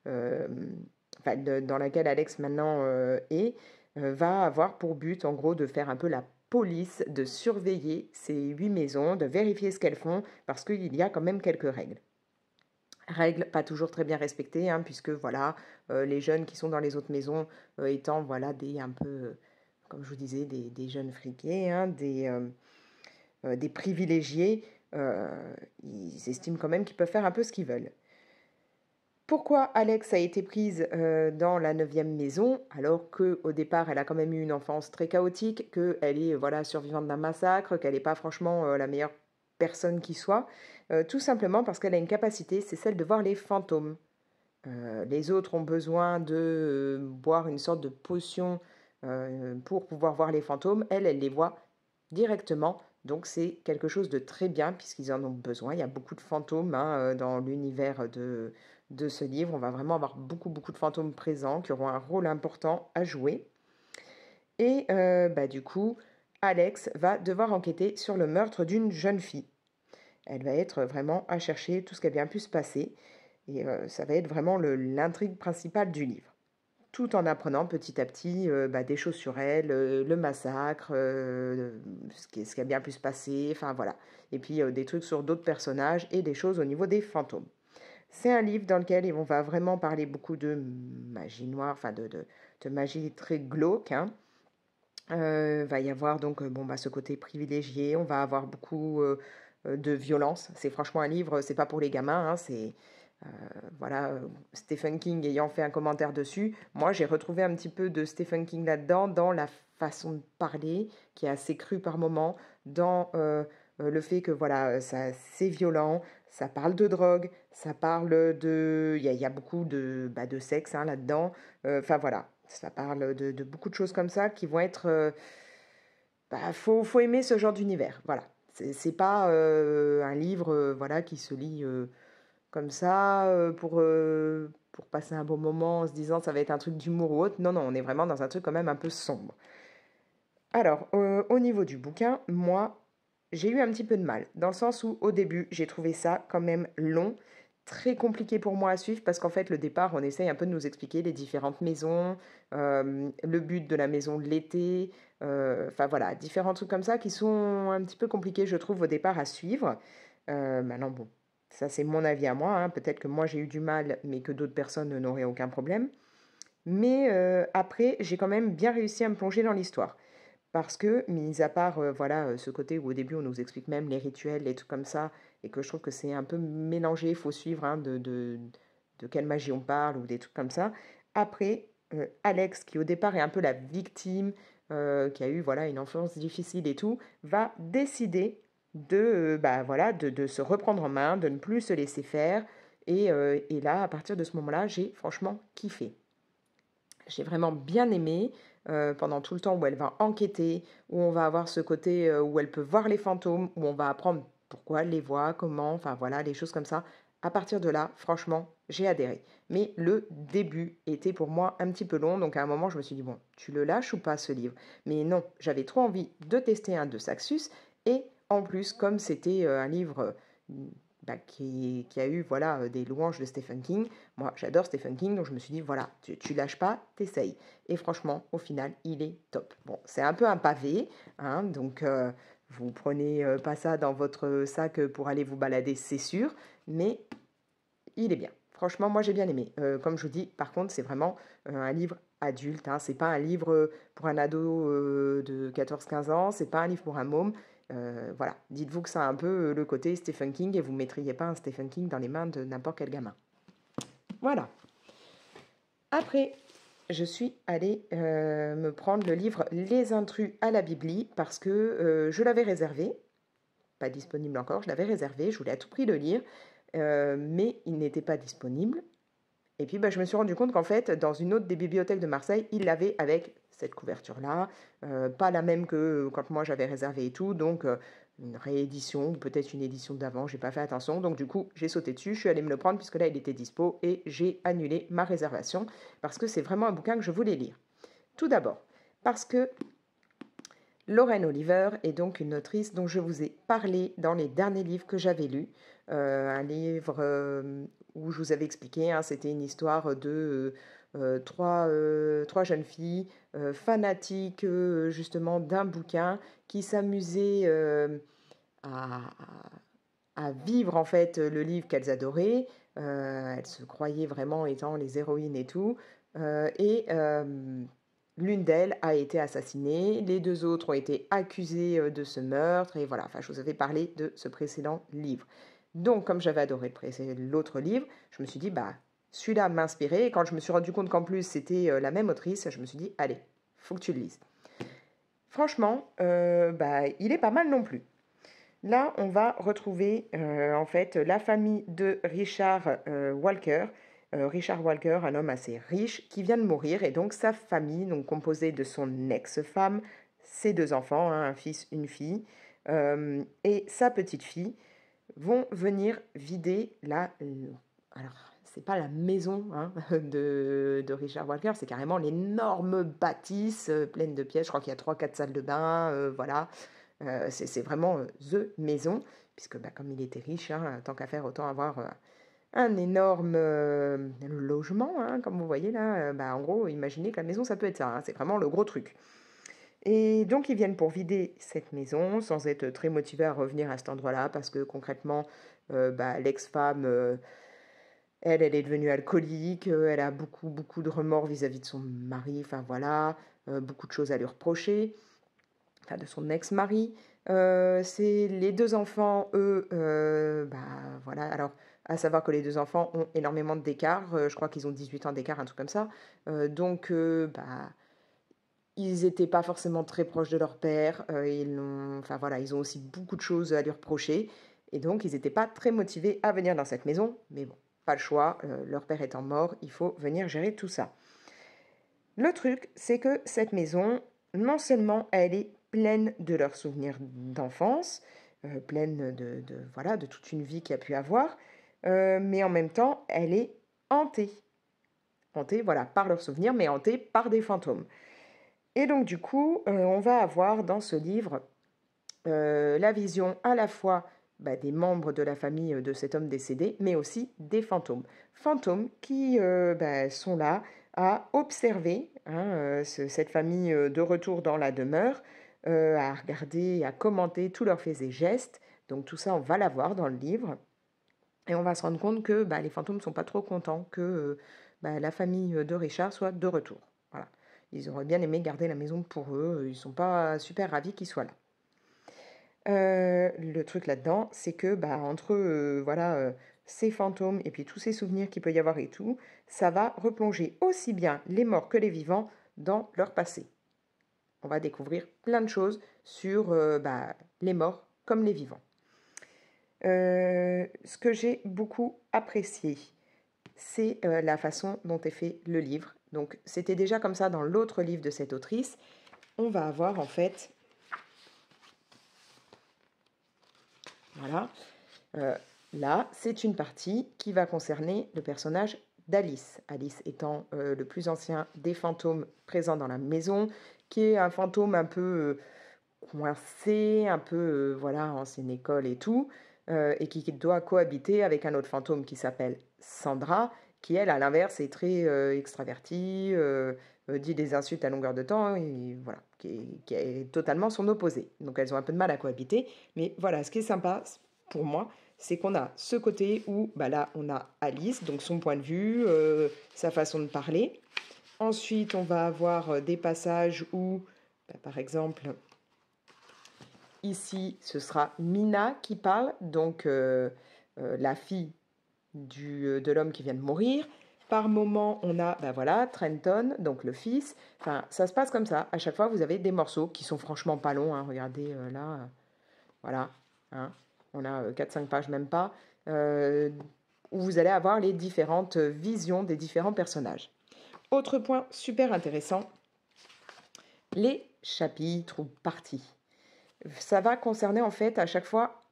dans laquelle Alex maintenant est, va avoir pour but en gros de faire un peu la police, de surveiller ces 8 maisons, de vérifier ce qu'elles font parce qu'il y a quand même quelques règles. Règles pas toujours très bien respectées, hein, puisque voilà, les jeunes qui sont dans les autres maisons étant voilà des un peu, comme je vous disais, des jeunes friqués, hein, des privilégiés, ils estiment quand même qu'ils peuvent faire un peu ce qu'ils veulent. Pourquoi Alex a été prise dans la 9e maison alors qu'au départ elle a quand même eu une enfance très chaotique, qu'elle est voilà, survivante d'un massacre, qu'elle n'est pas franchement la meilleure personne qui soit, tout simplement parce qu'elle a une capacité, c'est celle de voir les fantômes. Les autres ont besoin de boire une sorte de potion pour pouvoir voir les fantômes. Elle les voit directement. Donc c'est quelque chose de très bien puisqu'ils en ont besoin. Il y a beaucoup de fantômes hein, dans l'univers de ce livre. On va vraiment avoir beaucoup de fantômes présents qui auront un rôle important à jouer. Et du coup, Alex va devoir enquêter sur le meurtre d'une jeune fille. Elle va être vraiment à chercher tout ce qui a bien pu se passer. Et ça va être vraiment l'intrigue principale du livre. Tout en apprenant petit à petit des choses sur elle, le massacre, ce qui a bien pu se passer, enfin voilà. Et puis des trucs sur d'autres personnages et des choses au niveau des fantômes. C'est un livre dans lequel on va vraiment parler beaucoup de magie noire, enfin de magie très glauque. Hein. Va y avoir donc ce côté privilégié, on va avoir beaucoup de violence. C'est franchement un livre, c'est pas pour les gamins, hein, c'est voilà, Stephen King ayant fait un commentaire dessus, moi j'ai retrouvé un petit peu de Stephen King là-dedans, dans la façon de parler, qui est assez crue par moments, dans le fait que voilà, c'est violent, ça parle de drogue, ça parle de... Il y a beaucoup de sexe hein, là-dedans, enfin voilà, ça parle de beaucoup de choses comme ça qui vont être... faut aimer ce genre d'univers, voilà. C'est pas un livre voilà, qui se lit comme ça pour passer un bon moment en se disant ça va être un truc d'humour ou autre. Non, on est vraiment dans un truc quand même un peu sombre. Alors, au niveau du bouquin, moi, j'ai eu un petit peu de mal, dans le sens où au début, j'ai trouvé ça quand même long, très compliqué pour moi à suivre, parce qu'en fait, le départ, on essaye un peu de nous expliquer les différentes maisons, le but de la maison de l'été, enfin voilà, différents trucs comme ça qui sont un petit peu compliqués, je trouve, au départ à suivre. Maintenant, bon, ça c'est mon avis à moi, hein. Peut-être que moi j'ai eu du mal, mais que d'autres personnes n'auraient aucun problème. Mais après, j'ai quand même bien réussi à me plonger dans l'histoire. Parce que, mis à part ce côté où au début on nous explique même les rituels, les trucs comme ça, et que je trouve que c'est un peu mélangé, il faut suivre hein, de quelle magie on parle ou des trucs comme ça. Après, Alex, qui au départ est un peu la victime, qui a eu voilà, une enfance difficile et tout, va décider de se reprendre en main, de ne plus se laisser faire. Et là, à partir de ce moment-là, j'ai franchement kiffé. J'ai vraiment bien aimé pendant tout le temps où elle va enquêter, où on va avoir ce côté où elle peut voir les fantômes, où on va apprendre pourquoi, les voix, comment, enfin voilà, les choses comme ça. À partir de là, franchement, j'ai adhéré. Mais le début était pour moi un petit peu long, donc à un moment, je me suis dit, bon, tu le lâches ou pas ce livre? Mais non, j'avais trop envie de tester un de Saxus, et en plus, comme c'était un livre qui a eu voilà, des louanges de Stephen King, moi j'adore Stephen King, donc je me suis dit, voilà, tu lâches pas, t'essayes. Et franchement, au final, il est top. Bon, c'est un peu un pavé, hein, donc vous prenez pas ça dans votre sac pour aller vous balader, c'est sûr, mais il est bien. Franchement, moi j'ai bien aimé. Comme je vous dis, par contre, c'est vraiment un livre adulte. Hein. C'est pas un livre pour un ado de 14-15 ans. C'est pas un livre pour un môme. Voilà. Dites-vous que ça a un peu le côté Stephen King et vous ne mettriez pas un Stephen King dans les mains de n'importe quel gamin. Voilà. Après, je suis allée me prendre le livre Les Intrus à la Bibli parce que je l'avais réservé. Pas disponible encore, je l'avais réservé. Je voulais à tout prix le lire. Mais il n'était pas disponible. Et puis je me suis rendu compte qu'en fait, dans une autre des bibliothèques de Marseille, il l'avait avec cette couverture-là, pas la même que quand moi j'avais réservé et tout, donc une réédition ou peut-être une édition d'avant, j'ai pas fait attention, donc du coup j'ai sauté dessus, je suis allée me le prendre puisque là il était dispo et j'ai annulé ma réservation parce que c'est vraiment un bouquin que je voulais lire. Tout d'abord, parce que Lorraine Oliver est donc une autrice dont je vous ai parlé dans les derniers livres que j'avais lus. Un livre où je vous avais expliqué, hein, c'était une histoire de trois jeunes filles fanatiques justement d'un bouquin qui s'amusaient à, à vivre en fait le livre qu'elles adoraient. Elles se croyaient vraiment étant les héroïnes et tout. Et l'une d'elles a été assassinée, les deux autres ont été accusées de ce meurtre, et voilà, enfin je vous avais parlé de ce précédent livre. Donc comme j'avais adoré l'autre livre, je me suis dit, bah celui-là m'inspirait, et quand je me suis rendu compte qu'en plus c'était la même autrice, je me suis dit, allez, faut que tu le lises. Franchement, il est pas mal non plus. Là, on va retrouver en fait la famille de Richard Walker. Richard Walker, un homme assez riche qui vient de mourir, et donc sa famille, donc composée de son ex-femme, ses deux enfants, hein, un fils, une fille, et sa petite fille, vont venir vider alors, c'est pas la maison hein, de Richard Walker, c'est carrément l'énorme bâtisse pleine de pièces. Je crois qu'il y a 3-4 salles de bain, voilà. C'est vraiment the maison, puisque comme il était riche, hein, tant qu'à faire, autant avoir un énorme logement, hein, comme vous voyez là. En gros, imaginez que la maison, ça peut être ça, hein, c'est vraiment le gros truc. Et donc, ils viennent pour vider cette maison, sans être très motivés à revenir à cet endroit-là, parce que concrètement, l'ex-femme, elle est devenue alcoolique, elle a beaucoup, beaucoup de remords vis-à-vis de son mari, enfin voilà, beaucoup de choses à lui reprocher, enfin de son ex-mari. C'est les deux enfants, eux, voilà, alors à savoir que les deux enfants ont énormément d'écart, je crois qu'ils ont 18 ans d'écart, un truc comme ça, ils n'étaient pas forcément très proches de leur père, ils ont aussi beaucoup de choses à lui reprocher, et donc ils n'étaient pas très motivés à venir dans cette maison, mais bon, pas le choix, leur père étant mort, il faut venir gérer tout ça. Le truc, c'est que cette maison, non seulement elle est pleine de leurs souvenirs d'enfance, pleine de toute une vie qu'il y a pu avoir, mais en même temps, elle est hantée. Hantée, voilà, par leurs souvenirs, mais hantée par des fantômes. Et donc, du coup, on va avoir dans ce livre la vision à la fois des membres de la famille de cet homme décédé, mais aussi des fantômes. Fantômes qui sont là à observer cette famille de retour dans la demeure, à regarder, à commenter tous leurs faits et gestes. Donc tout ça, on va l'avoir dans le livre. Et on va se rendre compte que les fantômes ne sont pas trop contents que la famille de Richard soit de retour. Voilà. Ils auraient bien aimé garder la maison pour eux, ils ne sont pas super ravis qu'ils soient là. Le truc là-dedans, c'est que entre ces fantômes et puis tous ces souvenirs qu'il peut y avoir et tout, ça va replonger aussi bien les morts que les vivants dans leur passé. On va découvrir plein de choses sur les morts comme les vivants. Ce que j'ai beaucoup apprécié, c'est la façon dont est fait le livre. Donc c'était déjà comme ça dans l'autre livre de cette autrice. On va avoir en fait... Voilà. Euh, Là, c'est une partie qui va concerner le personnage d'Alice. Alice étant le plus ancien des fantômes présents dans la maison, qui est un fantôme un peu coincé, un peu, voilà, ancienne école et tout, et qui doit cohabiter avec un autre fantôme qui s'appelle Sandra, qui elle, à l'inverse, est très extravertie, dit des insultes à longueur de temps, et voilà, qui est totalement son opposé. Donc elles ont un peu de mal à cohabiter, mais voilà, ce qui est sympa pour moi, c'est qu'on a ce côté où, bah là, on a Alice, donc son point de vue, sa façon de parler. Ensuite, on va avoir des passages où, bah, par exemple, ici, ce sera Mina qui parle, donc la fille de l'homme qui vient de mourir. Par moment, on a, ben voilà, Trenton, donc le fils. Enfin, ça se passe comme ça. À chaque fois, vous avez des morceaux qui sont franchement pas longs, hein. Regardez là, voilà, hein. On a 4-5 pages, même pas, où vous allez avoir les différentes visions des différents personnages. Autre point super intéressant, les chapitres ou parties. Ça va concerner en fait à chaque fois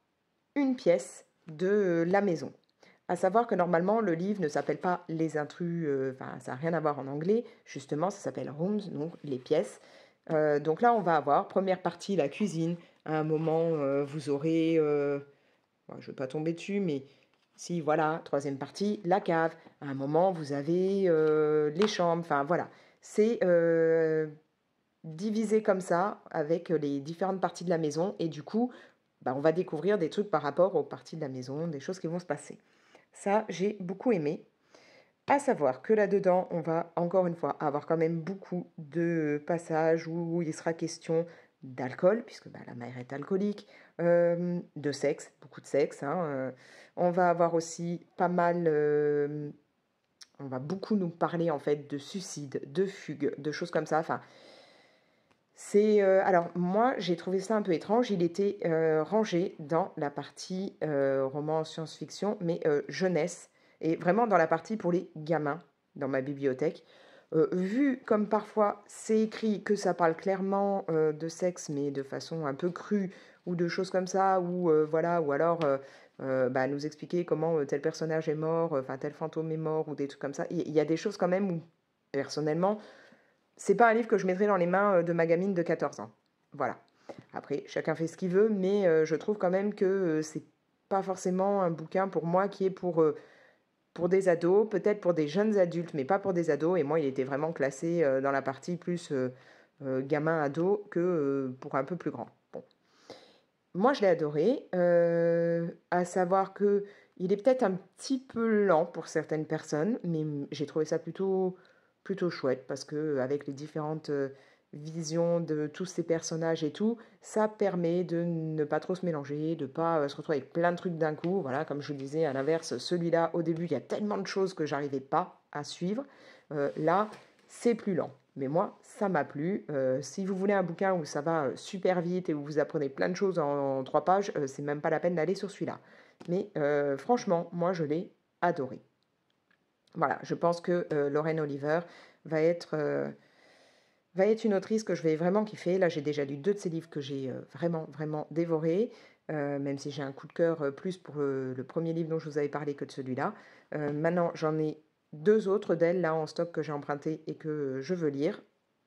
une pièce de la maison. À savoir que normalement, le livre ne s'appelle pas Les intrus, enfin, ça n'a rien à voir en anglais, justement, ça s'appelle Rooms, donc les pièces. Donc là, on va avoir, première partie, la cuisine. À un moment, vous aurez, bon, je ne vais pas tomber dessus, mais si, voilà, troisième partie, la cave. À un moment, vous avez les chambres, enfin voilà. C'est divisé comme ça, avec les différentes parties de la maison, et du coup, bah, on va découvrir des trucs par rapport aux parties de la maison, des choses qui vont se passer. Ça, j'ai beaucoup aimé. À savoir que là-dedans, on va encore une fois avoir quand même beaucoup de passages où il sera question d'alcool, puisque bah, la mère est alcoolique, de sexe, beaucoup de sexe, hein, on va avoir aussi pas mal, on va beaucoup nous parler en fait de suicide, de fugue, de choses comme ça. Enfin, c'est alors moi j'ai trouvé ça un peu étrange. Il était rangé dans la partie roman science-fiction, mais jeunesse, et vraiment dans la partie pour les gamins dans ma bibliothèque. Vu comme parfois c'est écrit que ça parle clairement de sexe, mais de façon un peu crue, ou de choses comme ça, ou voilà, ou alors bah, nous expliquer comment tel personnage est mort, enfin tel fantôme est mort, ou des trucs comme ça. Il y a des choses quand même où personnellement c'est pas un livre que je mettrais dans les mains de ma gamine de 14 ans. Voilà. Après, chacun fait ce qu'il veut, mais je trouve quand même que c'est pas forcément un bouquin pour moi qui est pour des ados, peut-être pour des jeunes adultes, mais pas pour des ados. Et moi, il était vraiment classé dans la partie plus gamin-ado que pour un peu plus grand. Bon. Moi, je l'ai adoré, à savoir que il est peut-être un petit peu lent pour certaines personnes, mais j'ai trouvé ça plutôt chouette parce que avec les différentes visions de tous ces personnages et tout, ça permet de ne pas trop se mélanger, de pas se retrouver avec plein de trucs d'un coup. Voilà, comme je vous disais, à l'inverse, celui-là, au début, il y a tellement de choses que j'arrivais pas à suivre. Là, c'est plus lent. Mais moi, ça m'a plu. Si vous voulez un bouquin où ça va super vite et où vous apprenez plein de choses en 3 pages, c'est même pas la peine d'aller sur celui-là. Mais franchement, moi, je l'ai adoré. Voilà, je pense que Lorraine Oliver va être, euh, va être une autrice que je vais vraiment kiffer. Là, j'ai déjà lu 2 de ses livres que j'ai vraiment dévorés, même si j'ai un coup de cœur plus pour le premier livre dont je vous avais parlé que de celui-là. Maintenant, j'en ai 2 autres d'elle là en stock que j'ai emprunté et que je veux lire.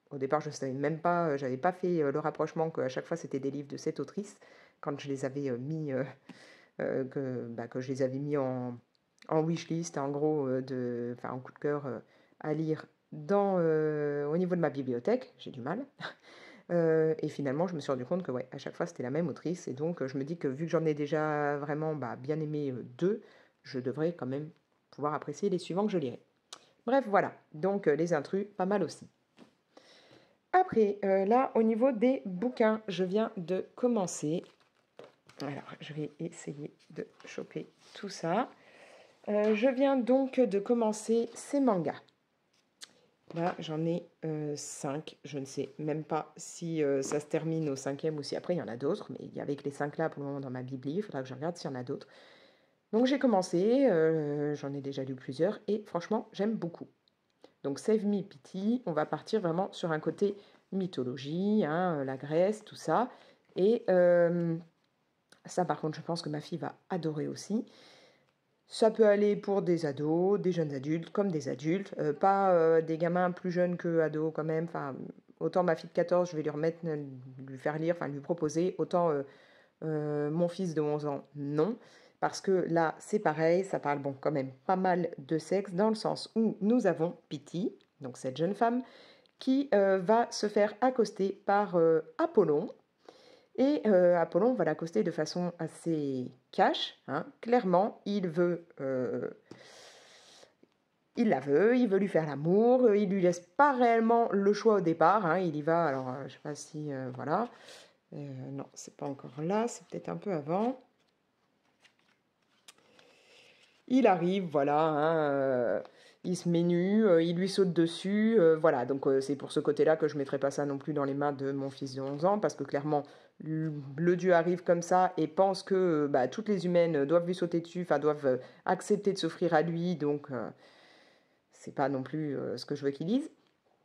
Au départ, je ne savais même pas, j'avais pas fait le rapprochement qu'à chaque fois c'était des livres de cette autrice quand je les avais mis, que je les avais mis en wishlist, en gros, enfin en coup de cœur à lire au niveau de ma bibliothèque. J'ai du mal. Et finalement, je me suis rendu compte que ouais, à chaque fois c'était la même autrice, et donc je me dis que vu que j'en ai déjà vraiment bien aimé 2, je devrais quand même pouvoir apprécier les suivants que je lirai. Bref, voilà. Donc les intrus, pas mal aussi. Après, là, au niveau des bouquins, je viens de commencer. Alors, je vais essayer de choper tout ça. Je viens donc de commencer ces mangas. Là, j'en ai 5. Je ne sais même pas si ça se termine au 5e ou si après il y en a d'autres. Mais il y avait que les 5 là pour le moment dans ma bibli. Il faudra que je regarde s'il y en a d'autres. Donc j'ai commencé, j'en ai déjà lu plusieurs et franchement, j'aime beaucoup. Donc Save Me Pity, on va partir vraiment sur un côté mythologie, hein, la Grèce, tout ça. Et Ça, par contre, je pense que ma fille va adorer aussi. Ça peut aller pour des ados, des jeunes adultes, comme des adultes. Pas des gamins plus jeunes que ados quand même. Enfin, autant ma fille de 14, je vais lui faire lire, enfin lui proposer. Autant mon fils de 11 ans, non. Parce que là, c'est pareil, ça parle bon, quand même pas mal de sexe, dans le sens où nous avons Pitty, donc cette jeune femme, qui va se faire accoster par Apollon. Et Apollon va l'accoster de façon assez cash. Hein. Clairement, il la veut, il veut lui faire l'amour, il lui laisse pas réellement le choix au départ. Hein. Il y va, alors je sais pas si, voilà. Non, c'est pas encore là, c'est peut-être un peu avant. Il arrive, voilà, hein, il se met nu, il lui saute dessus, voilà. Donc c'est pour ce côté-là que je ne mettrai pas ça non plus dans les mains de mon fils de 11 ans, parce que clairement, le dieu arrive comme ça et pense que bah, toutes les humaines doivent lui sauter dessus, enfin doivent accepter de s'offrir à lui, donc c'est pas non plus ce que je veux qu'il dise.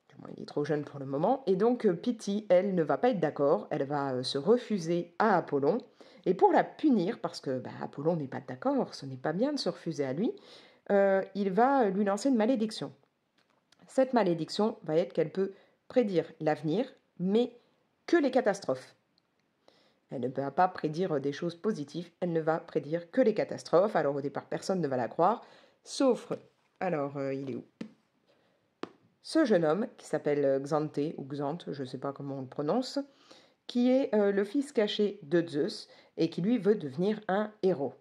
Du moins, il est trop jeune pour le moment. Et donc Pitty, elle, ne va pas être d'accord, elle va se refuser à Apollon. Et pour la punir, parce que bah, Apollon n'est pas d'accord, ce n'est pas bien de se refuser à lui, il va lui lancer une malédiction. Cette malédiction va être qu'elle peut prédire l'avenir, mais que les catastrophes. Elle ne va pas prédire des choses positives, elle ne va prédire que les catastrophes. Alors au départ, personne ne va la croire, sauf... Alors, il est où? Ce jeune homme, qui s'appelle Xanthé, ou Xanthe, je ne sais pas comment on le prononce, qui est le fils caché de Zeus, et qui lui veut devenir un héros.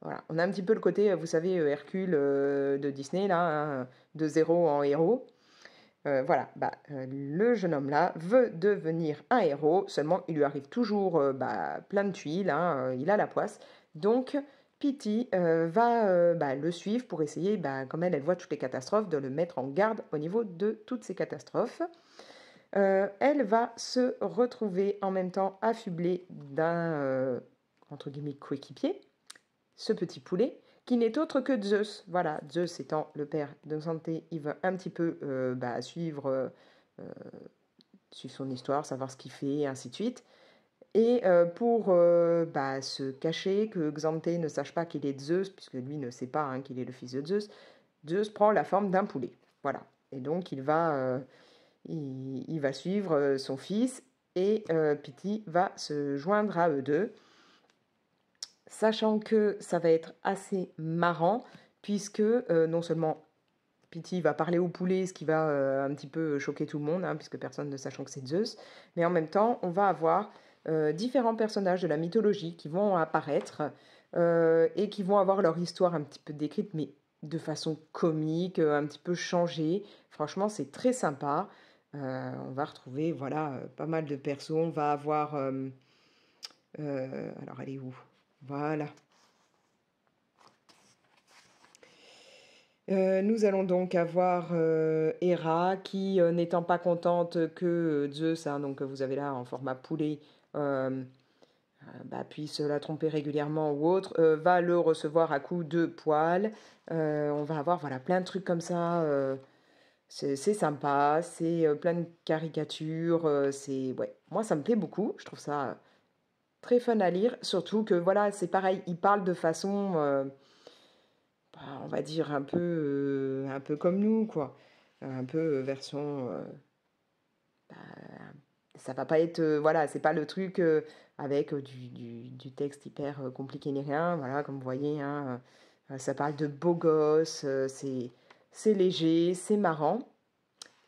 Voilà. On a un petit peu le côté, vous savez, Hercule de Disney, là, hein, de zéro en héros. Voilà, bah, le jeune homme-là veut devenir un héros, seulement il lui arrive toujours bah, plein de tuiles, hein, il a la poisse. Donc, Pitty va bah, le suivre pour essayer, bah, comme elle voit toutes les catastrophes, de le mettre en garde au niveau de toutes ces catastrophes. Elle va se retrouver en même temps affublée d'un, entre guillemets, coéquipier, ce petit poulet, qui n'est autre que Zeus. Voilà, Zeus étant le père de Xanthé, il va un petit peu bah, suivre son histoire, savoir ce qu'il fait, et ainsi de suite. Et pour bah, se cacher, que Xanthé ne sache pas qu'il est Zeus, puisque lui ne sait pas hein, qu'il est le fils de Zeus, Zeus prend la forme d'un poulet. Voilà. Et donc il va suivre son fils et Pitty va se joindre à eux deux, sachant que ça va être assez marrant, puisque non seulement Pitty va parler au poulet, ce qui va un petit peu choquer tout le monde, hein, puisque personne ne sachant que c'est Zeus, mais en même temps, on va avoir différents personnages de la mythologie qui vont apparaître et qui vont avoir leur histoire un petit peu décrite, mais de façon comique, un petit peu changée. Franchement, c'est très sympa. On va retrouver voilà, pas mal de persos. On va avoir... alors, elle est où? Voilà. Nous allons donc avoir Hera qui, n'étant pas contente que Zeus, hein, donc vous avez là en format poulet, bah, puisse la tromper régulièrement ou autre, va le recevoir à coups de poils. On va avoir voilà, plein de trucs comme ça. C'est sympa, c'est plein de caricatures. C'est ouais. Moi, ça me plaît beaucoup. Je trouve ça très fun à lire. Surtout que voilà, c'est pareil, il parle de façon bah, on va dire un peu comme nous, quoi. Un peu version. Bah, ça va pas être. Voilà, c'est pas le truc avec du texte hyper compliqué ni rien. Voilà, comme vous voyez, hein, ça parle de beaux gosses, c'est léger, c'est marrant.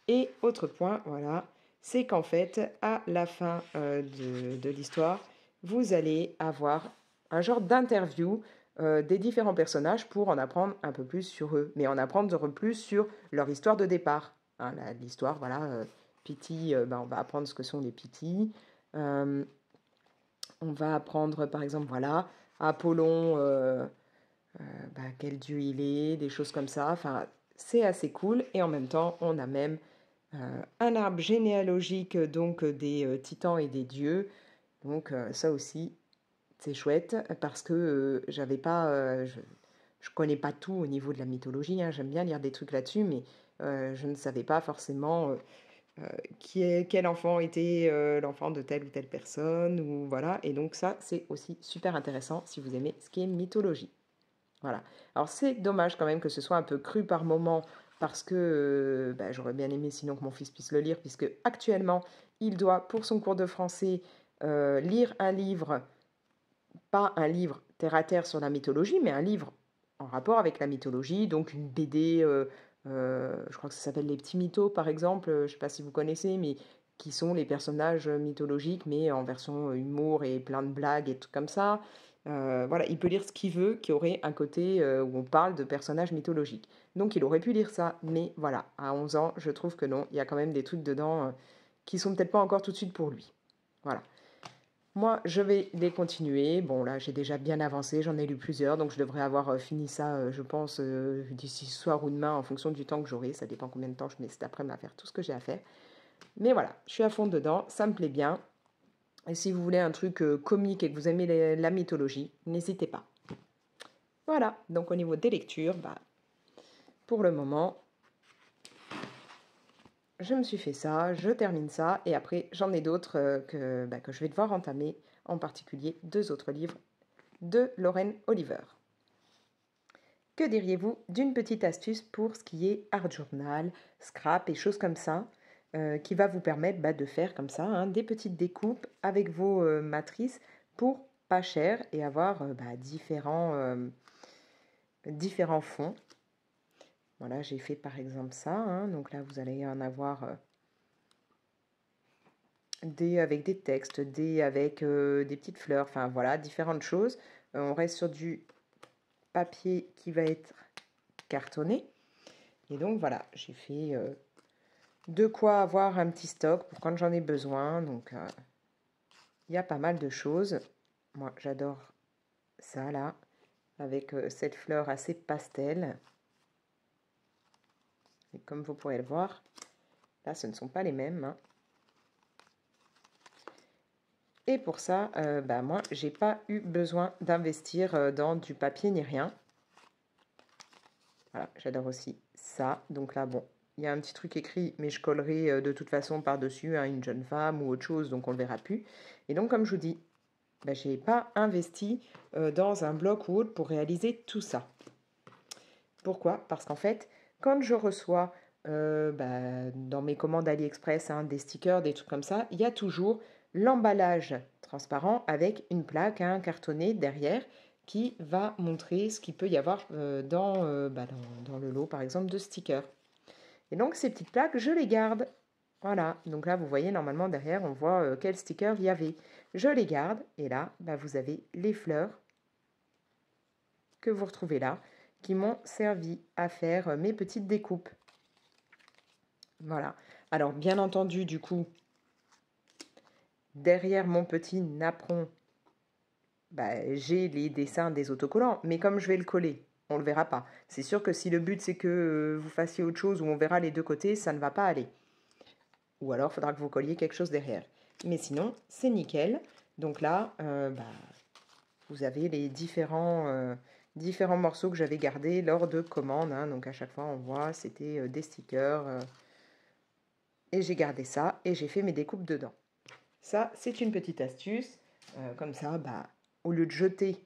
Et autre point, voilà, c'est qu'en fait, à la fin de l'histoire, vous allez avoir un genre d'interview des différents personnages pour en apprendre un peu plus sur eux, mais en apprendre plus sur leur histoire de départ. Hein, l'histoire, voilà, Pitty, ben, on va apprendre ce que sont les Pitty. Euh, on va apprendre, par exemple, voilà, Apollon, bah, quel dieu il est, des choses comme ça. Enfin, c'est assez cool. Et en même temps, on a même un arbre généalogique donc des titans et des dieux. Donc ça aussi, c'est chouette parce que j'avais pas, je connais pas tout au niveau de la mythologie. Hein, j'aime bien lire des trucs là-dessus, mais je ne savais pas forcément quel enfant était l'enfant de telle ou telle personne, ou voilà. Et donc ça, c'est aussi super intéressant si vous aimez ce qui est mythologie. Voilà. Alors c'est dommage quand même que ce soit un peu cru par moment, parce que j'aurais bien aimé sinon que mon fils puisse le lire, puisque actuellement, il doit, pour son cours de français, lire un livre, pas un livre terre à terre sur la mythologie, mais un livre en rapport avec la mythologie, donc une BD, je crois que ça s'appelle Les Petits Mythos par exemple, je ne sais pas si vous connaissez, mais qui sont les personnages mythologiques, mais en version humour et plein de blagues et tout comme ça. Voilà, il peut lire ce qu'il veut, qui aurait un côté où on parle de personnages mythologiques. Donc il aurait pu lire ça, mais voilà, à 11 ans, je trouve que non, il y a quand même des trucs dedans qui sont peut-être pas encore tout de suite pour lui. Voilà. Moi, je vais les continuer. Bon, là, j'ai déjà bien avancé, j'en ai lu plusieurs, donc je devrais avoir fini ça, je pense, d'ici ce soir ou demain, en fonction du temps que j'aurai. Ça dépend combien de temps je mets cet après-midi à faire tout ce que j'ai à faire. Mais voilà, je suis à fond dedans, ça me plaît bien. Et si vous voulez un truc comique et que vous aimez la mythologie, n'hésitez pas. Voilà, donc au niveau des lectures, pour le moment, je me suis fait ça, je termine ça, et après j'en ai d'autres que je vais devoir entamer, en particulier 2 autres livres de Lorraine Oliver. Que diriez-vous d'une petite astuce pour ce qui est art journal, scrap et choses comme ça, qui va vous permettre de faire comme ça des petites découpes avec vos matrices pour pas cher et avoir différents fonds. Voilà, j'ai fait par exemple ça, donc là vous allez en avoir des avec des textes, des avec des petites fleurs, enfin voilà, différentes choses. On reste sur du papier qui va être cartonné. Et donc voilà, j'ai fait de quoi avoir un petit stock pour quand j'en ai besoin. Donc il y a pas mal de choses. Moi j'adore ça là, avec cette fleur assez pastel. Et comme vous pourrez le voir, là ce ne sont pas les mêmes. Et pour ça, moi j'ai pas eu besoin d'investir dans du papier ni rien. Voilà, j'adore aussi ça. Donc là, bon, il y a un petit truc écrit, mais je collerai de toute façon par-dessus une jeune femme ou autre chose, donc on le verra plus. Et donc, comme je vous dis, je n'ai pas investi dans un bloc ou autre pour réaliser tout ça. Pourquoi? Parce qu'en fait, quand je reçois dans mes commandes AliExpress des stickers, des trucs comme ça, il y a toujours l'emballage transparent avec une plaque cartonnée derrière qui va montrer ce qu'il peut y avoir dans le lot, par exemple, de stickers. Et donc, ces petites plaques, je les garde. Voilà, donc là, vous voyez, normalement, derrière, on voit quel sticker il y avait. Je les garde, et là, vous avez les fleurs que vous retrouvez là, qui m'ont servi à faire mes petites découpes. Voilà. Alors, bien entendu, du coup, derrière mon petit napperon, j'ai les dessins des autocollants, mais comme je vais le coller, on ne le verra pas. C'est sûr que si le but c'est que vous fassiez autre chose où on verra les deux côtés, ça ne va pas aller. Ou alors, il faudra que vous colliez quelque chose derrière. Mais sinon, c'est nickel. Donc là, vous avez les différents morceaux que j'avais gardés lors de commandes. Donc à chaque fois, on voit, c'était des stickers. Et j'ai gardé ça et j'ai fait mes découpes dedans. Ça, c'est une petite astuce. Comme ça, au lieu de jeter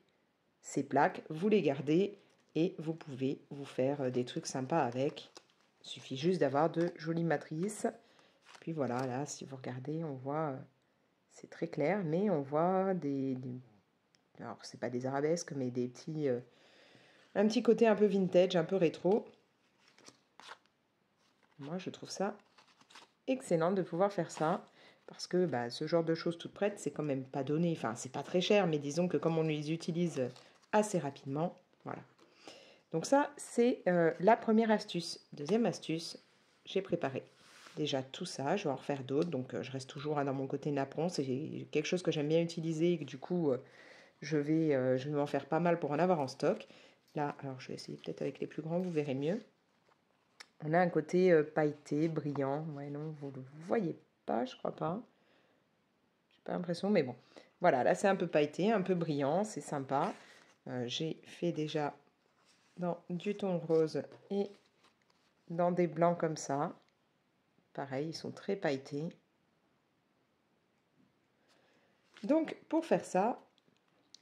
ces plaques, vous les gardez et vous pouvez vous faire des trucs sympas avec. Il suffit juste d'avoir de jolies matrices. Puis voilà, là, si vous regardez, on voit, c'est très clair, mais on voit alors, c'est pas des arabesques, mais des petits, un petit côté un peu vintage, un peu rétro. Moi, je trouve ça excellent de pouvoir faire ça. Parce que ce genre de choses toutes prêtes, c'est quand même pas donné. Enfin, c'est pas très cher, mais disons que comme on les utilise assez rapidement, voilà. Donc ça, c'est la première astuce. Deuxième astuce, j'ai préparé déjà tout ça. Je vais en refaire d'autres. Donc je reste toujours dans mon côté napperon. C'est quelque chose que j'aime bien utiliser et que du coup, je vais m'en faire pas mal pour en avoir en stock. Là, alors je vais essayer peut-être avec les plus grands, vous verrez mieux. On a un côté pailleté, brillant. Ouais, non, vous ne le voyez pas, je crois pas. J'ai pas l'impression, mais bon. Voilà, là c'est un peu pailleté, un peu brillant, c'est sympa. J'ai fait déjà dans du ton rose et dans des blancs comme ça. Pareil, ils sont très pailletés. Donc, pour faire ça,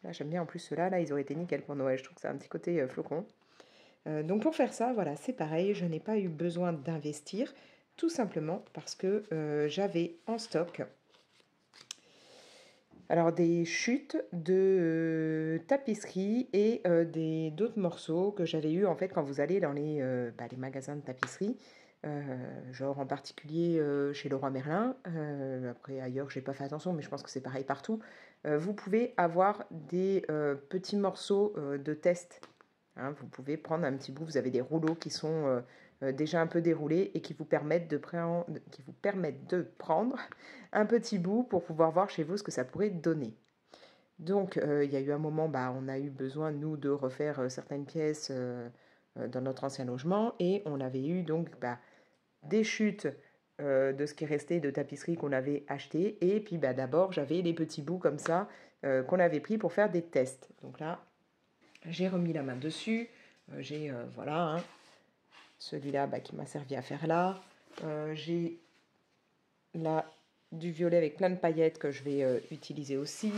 là j'aime bien en plus ceux-là, là ils auraient été nickel pour Noël, je trouve que ça a un petit côté flocon. Donc pour faire ça, voilà, c'est pareil, je n'ai pas eu besoin d'investir, tout simplement parce que j'avais en stock alors des chutes de tapisserie et d'autres morceaux que j'avais eu en fait quand vous allez dans les magasins de tapisserie, genre en particulier chez Leroy Merlin. Après ailleurs, j'ai pas fait attention, mais je pense que c'est pareil partout. Vous pouvez avoir des petits morceaux de test. Hein, vous pouvez prendre un petit bout, vous avez des rouleaux qui sont déjà un peu déroulés et qui vous permettent de prendre un petit bout pour pouvoir voir chez vous ce que ça pourrait donner. Donc, il y a eu un moment, on a eu besoin, nous, de refaire certaines pièces dans notre ancien logement et on avait eu donc des chutes de ce qui restait de tapisserie qu'on avait acheté et puis d'abord, j'avais les petits bouts comme ça qu'on avait pris pour faire des tests. Donc là, j'ai remis la main dessus. J'ai, voilà, hein, celui-là qui m'a servi à faire là. J'ai là du violet avec plein de paillettes que je vais utiliser aussi.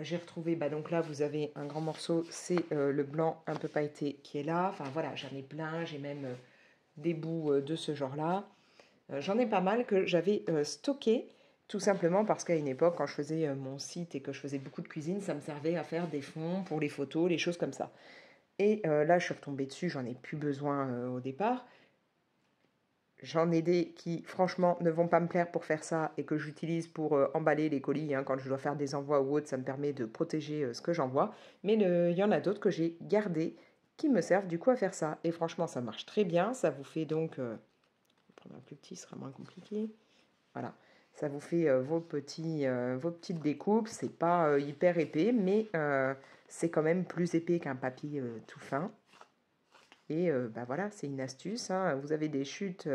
J'ai retrouvé, donc là vous avez un grand morceau, c'est le blanc un peu pailleté qui est là. Enfin voilà, j'en ai plein, j'ai même des bouts de ce genre-là. J'en ai pas mal que j'avais stocké, tout simplement parce qu'à une époque, quand je faisais mon site et que je faisais beaucoup de cuisine, ça me servait à faire des fonds pour les photos, les choses comme ça. Et là, je suis retombée dessus, j'en ai plus besoin au départ. J'en ai des qui, franchement, ne vont pas me plaire pour faire ça et que j'utilise pour emballer les colis. Hein, quand je dois faire des envois ou autre, ça me permet de protéger ce que j'envoie. Mais il y en a d'autres que j'ai gardés qui me servent du coup à faire ça. Et franchement, ça marche très bien. Ça vous fait donc... je vais prendre un plus petit, ce sera moins compliqué. Voilà. Ça vous fait vos petites découpes. C'est pas hyper épais, mais c'est quand même plus épais qu'un papier tout fin. Et voilà, c'est une astuce. Hein. Vous avez des chutes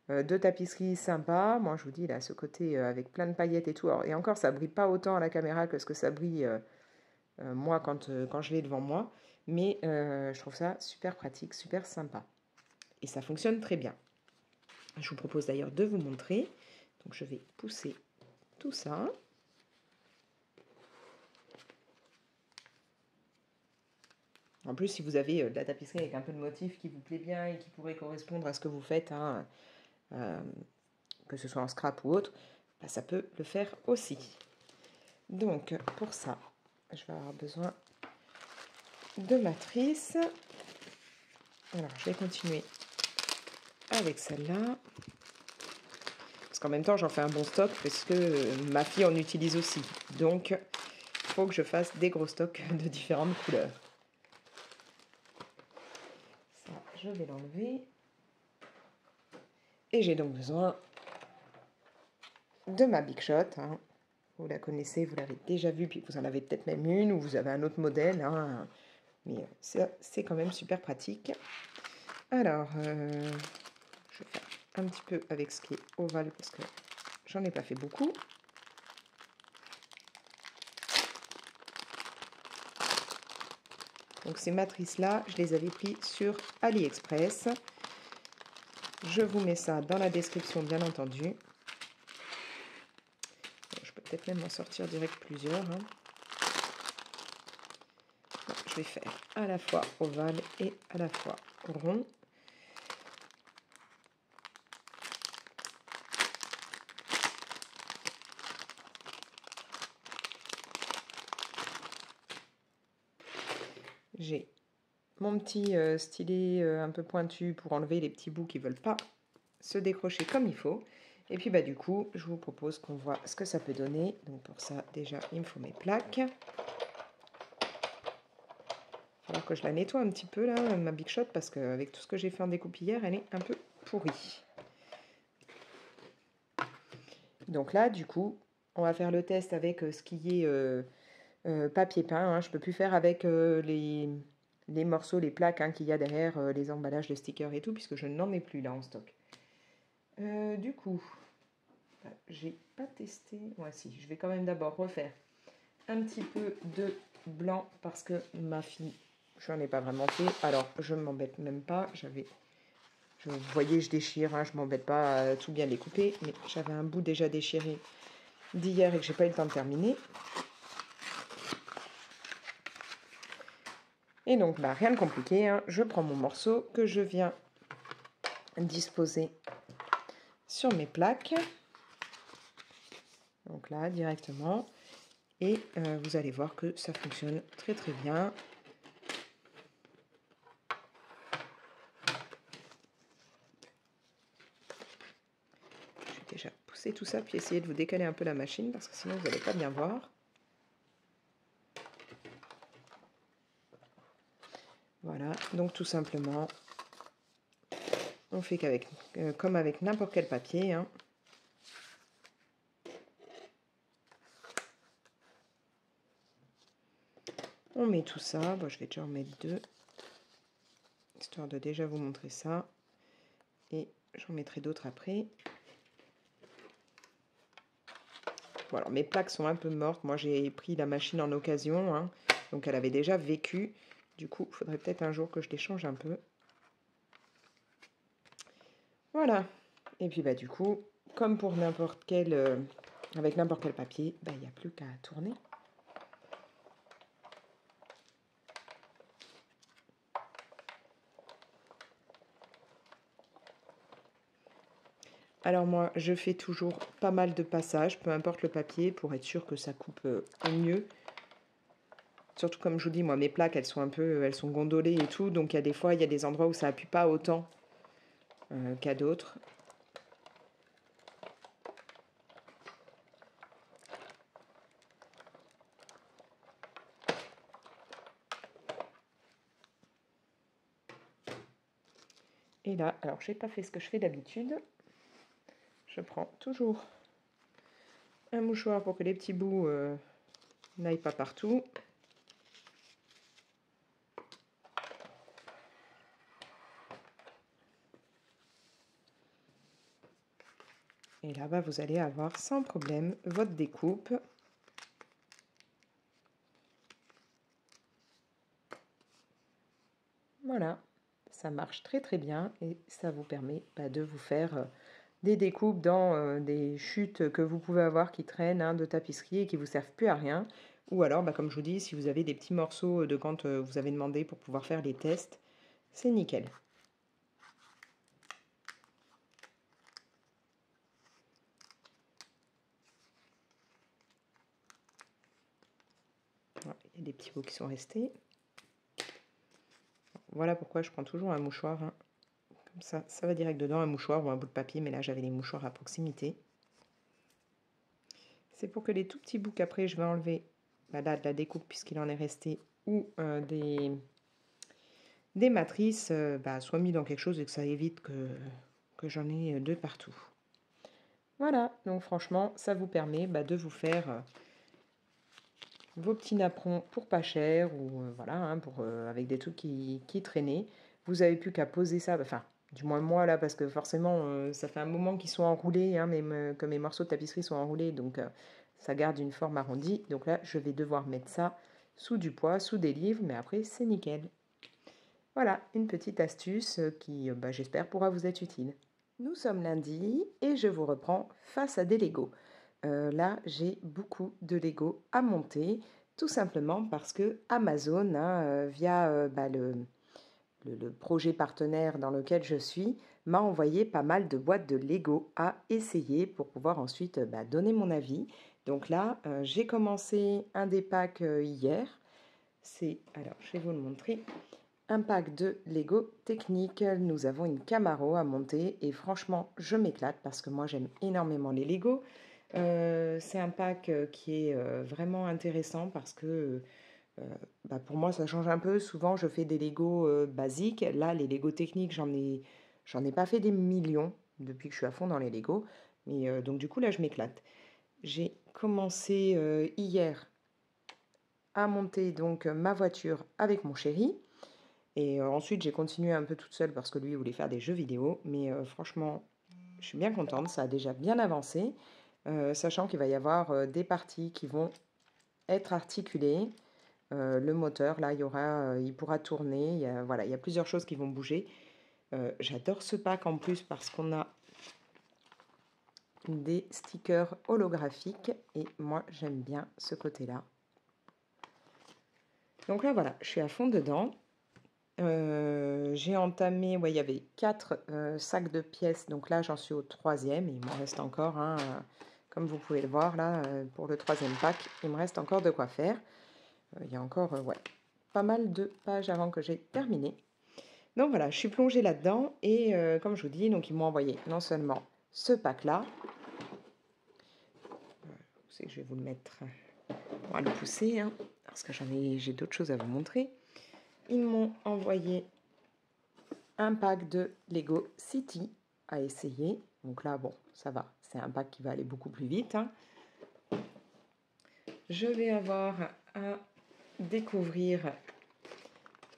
de tapisserie sympas. Moi, je vous dis, là, ce côté avec plein de paillettes et tout. Alors, et encore, ça brille pas autant à la caméra que ce que ça brille moi quand je l'ai devant moi. Mais je trouve ça super pratique, super sympa. Et ça fonctionne très bien. Je vous propose d'ailleurs de vous montrer. Donc, je vais pousser tout ça. En plus, si vous avez de la tapisserie avec un peu de motif qui vous plaît bien et qui pourrait correspondre à ce que vous faites, hein, que ce soit en scrap ou autre, ça peut le faire aussi. Donc, pour ça, je vais avoir besoin de matrice. Alors, je vais continuer avec celle-là. Parce qu'en même temps, j'en fais un bon stock parce que ma fille en utilise aussi. Donc, il faut que je fasse des gros stocks de différentes couleurs. Ça, je vais l'enlever. Et j'ai donc besoin de ma Big Shot. Hein. Vous la connaissez, vous l'avez déjà vue, puis vous en avez peut-être même une, ou vous avez un autre modèle. Hein. Mais c'est quand même super pratique. Alors, je vais faire un petit peu avec ce qui est ovale, parce que j'en ai pas fait beaucoup. Donc ces matrices-là, je les avais pris sur AliExpress. Je vous mets ça dans la description, bien entendu. Bon, je peux peut-être même en sortir direct plusieurs. Hein. Bon, je vais faire à la fois ovale et à la fois rond. J'ai mon petit stylet un peu pointu pour enlever les petits bouts qui ne veulent pas se décrocher comme il faut. Et puis du coup, je vous propose qu'on voit ce que ça peut donner. Donc pour ça, déjà, il me faut mes plaques. Il va falloir que je la nettoie un petit peu, là, ma Big Shot, parce qu'avec tout ce que j'ai fait en découpe hier, elle est un peu pourrie. Donc là, du coup, on va faire le test avec ce qui est papier peint. Hein. Je ne peux plus faire avec les morceaux, les plaques qu'il y a derrière, les emballages de stickers et tout, puisque je n'en ai plus là en stock. Du coup, j'ai pas testé. Ouais, si, je vais quand même d'abord refaire un petit peu de blanc parce que ma fille, je n'en ai pas vraiment fait. Alors, je ne m'embête même pas. J'avais Vous voyez, je déchire, hein, je m'embête pas à tout bien découper, mais j'avais un bout déjà déchiré d'hier et que j'ai pas eu le temps de terminer. Et donc, bah, rien de compliqué, hein, je prends mon morceau que je viens disposer sur mes plaques. Donc là, directement. Et vous allez voir que ça fonctionne très très bien. Je vais déjà pousser tout ça, puis essayer de vous décaler un peu la machine, parce que sinon vous n'allez pas bien voir. Voilà, donc tout simplement, on fait comme avec n'importe quel papier, hein. On met tout ça, bon, je vais déjà en mettre 2, histoire de déjà vous montrer ça. Et j'en mettrai d'autres après. Bon, alors mes plaques sont un peu mortes. Moi, j'ai pris la machine en occasion, hein, donc elle avait déjà vécu. Du coup, il faudrait peut-être un jour que je les change un peu. Voilà. Et puis, bah, du coup, comme pour n'importe quel, avec n'importe quel papier, bah, il n'y a plus qu'à tourner. Alors moi, je fais toujours pas mal de passages, peu importe le papier, pour être sûr que ça coupe au mieux. Surtout comme je vous dis, moi, mes plaques, elles sont gondolées et tout, donc il y a des fois, il y a des endroits où ça appuie pas autant qu'à d'autres. Et là, alors j'ai pas fait ce que je fais d'habitude. Je prends toujours un mouchoir pour que les petits bouts n'aillent pas partout. Et là, bah, vous allez avoir sans problème votre découpe. Voilà, ça marche très très bien et ça vous permet de vous faire des découpes dans des chutes que vous pouvez avoir qui traînent, hein, de tapisserie et qui vous servent plus à rien. Ou alors, comme je vous dis, si vous avez des petits morceaux de quand vous avez demandé pour pouvoir faire les tests, c'est nickel. Voilà, il y a des petits bouts qui sont restés. Voilà pourquoi je prends toujours un mouchoir, hein. Comme ça va direct dedans, un mouchoir ou un bout de papier, mais là j'avais les mouchoirs à proximité. C'est pour que les tout petits bouts qu'après je vais enlever là, de la découpe puisqu'il en est resté, ou des matrices, soient mis dans quelque chose et que ça évite que j'en ai de partout. Voilà, donc franchement, ça vous permet de vous faire vos petits napperons pour pas cher, ou voilà, hein, avec des trucs qui traînaient. Vous avez plus qu'à poser ça, enfin, du moins moi là, parce que forcément, ça fait un moment qu'ils sont enroulés, hein, que mes morceaux de tapisserie sont enroulés, donc ça garde une forme arrondie. Donc là, je vais devoir mettre ça sous du poids, sous des livres, mais après, c'est nickel. Voilà, une petite astuce qui, j'espère, pourra vous être utile. Nous sommes lundi et je vous reprends face à des Lego. Là, j'ai beaucoup de Lego à monter, tout simplement parce que Amazon, hein, via le projet partenaire dans lequel je suis, m'a envoyé pas mal de boîtes de Lego à essayer pour pouvoir ensuite donner mon avis. Donc là, j'ai commencé un des packs hier. Alors, je vais vous le montrer. Un pack de Lego technique. Nous avons une Camaro à monter et franchement, je m'éclate parce que moi, j'aime énormément les Lego. C'est un pack qui est vraiment intéressant parce que pour moi, ça change un peu. Souvent, je fais des Lego basiques. Là, les Lego techniques, j'en ai pas fait des millions depuis que je suis à fond dans les Lego. Mais donc, du coup, là, je m'éclate. J'ai commencé hier à monter donc ma voiture avec mon chéri. Et ensuite, j'ai continué un peu toute seule parce que lui, il voulait faire des jeux vidéo. Mais franchement, je suis bien contente. Ça a déjà bien avancé. Sachant qu'il va y avoir des parties qui vont être articulées. Le moteur, là, il pourra tourner. Voilà, il y a plusieurs choses qui vont bouger. J'adore ce pack en plus parce qu'on a des stickers holographiques et moi j'aime bien ce côté-là. Donc là voilà, je suis à fond dedans. J'ai entamé, ouais, il y avait 4 sacs de pièces, donc là j'en suis au 3e, il me reste encore, hein, comme vous pouvez le voir là, pour le 3e pack, il me reste encore de quoi faire. Il y a encore ouais, pas mal de pages avant que j'ai terminé. Donc voilà, je suis plongée là-dedans et comme je vous dis, donc ils m'ont envoyé non seulement ce pack-là, je sais que je vais vous le mettre, on va le pousser, hein, parce que j'ai d'autres choses à vous montrer. Ils m'ont envoyé un pack de Lego City à essayer. Donc là, bon, ça va, c'est un pack qui va aller beaucoup plus vite, hein. Je vais avoir à découvrir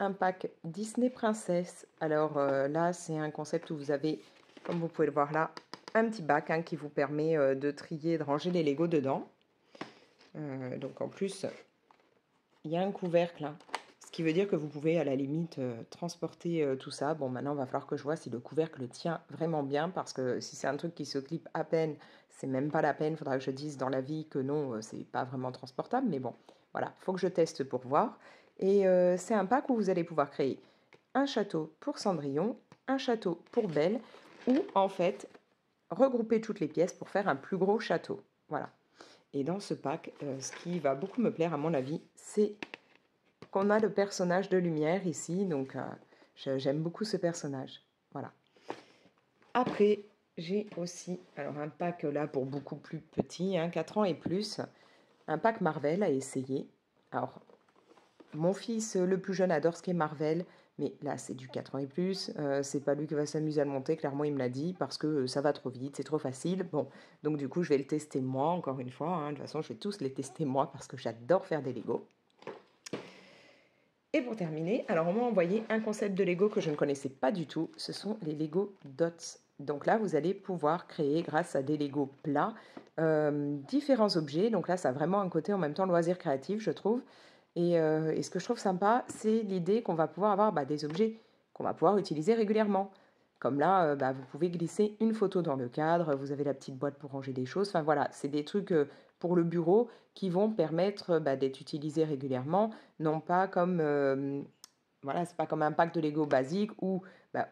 un pack Disney Princess. Alors là, c'est un concept où vous avez, comme vous pouvez le voir là, un petit bac, hein, qui vous permet de trier, de ranger les Lego dedans. Donc en plus, il y a un couvercle, hein, ce qui veut dire que vous pouvez à la limite transporter tout ça. Bon, maintenant, il va falloir que je vois si le couvercle tient vraiment bien, parce que si c'est un truc qui se clip à peine, c'est même pas la peine. Il faudra que je dise dans la vie que non, c'est pas vraiment transportable. Mais bon, voilà, il faut que je teste pour voir. Et c'est un pack où vous allez pouvoir créer un château pour Cendrillon, un château pour Belle, ou en fait regrouper toutes les pièces pour faire un plus gros château. Voilà. Et dans ce pack, ce qui va beaucoup me plaire à mon avis, c'est qu'on a le personnage de Lumière ici. Donc j'aime beaucoup ce personnage. Voilà. Après, j'ai aussi alors un pack là pour beaucoup plus petit, hein, 4 ans et plus, un pack Marvel à essayer. Alors, mon fils le plus jeune adore ce qui est Marvel, mais là c'est du 4 ans et plus, c'est pas lui qui va s'amuser à le monter, clairement il me l'a dit, parce que ça va trop vite, c'est trop facile. Bon, donc du coup je vais le tester moi, encore une fois, hein. De toute façon je vais tous les tester moi, parce que j'adore faire des Lego. Et pour terminer, alors on m'a envoyé un concept de Lego que je ne connaissais pas du tout, ce sont les Lego Dots. Donc là, vous allez pouvoir créer, grâce à des Lego plats, différents objets. Donc là, ça a vraiment un côté en même temps loisir créatif, je trouve. Et ce que je trouve sympa, c'est l'idée qu'on va pouvoir avoir des objets qu'on va pouvoir utiliser régulièrement. Comme là, vous pouvez glisser une photo dans le cadre, vous avez la petite boîte pour ranger des choses. Enfin voilà, c'est des trucs pour le bureau qui vont permettre d'être utilisés régulièrement, non pas comme voilà, c'est pas comme un pack de Lego basique où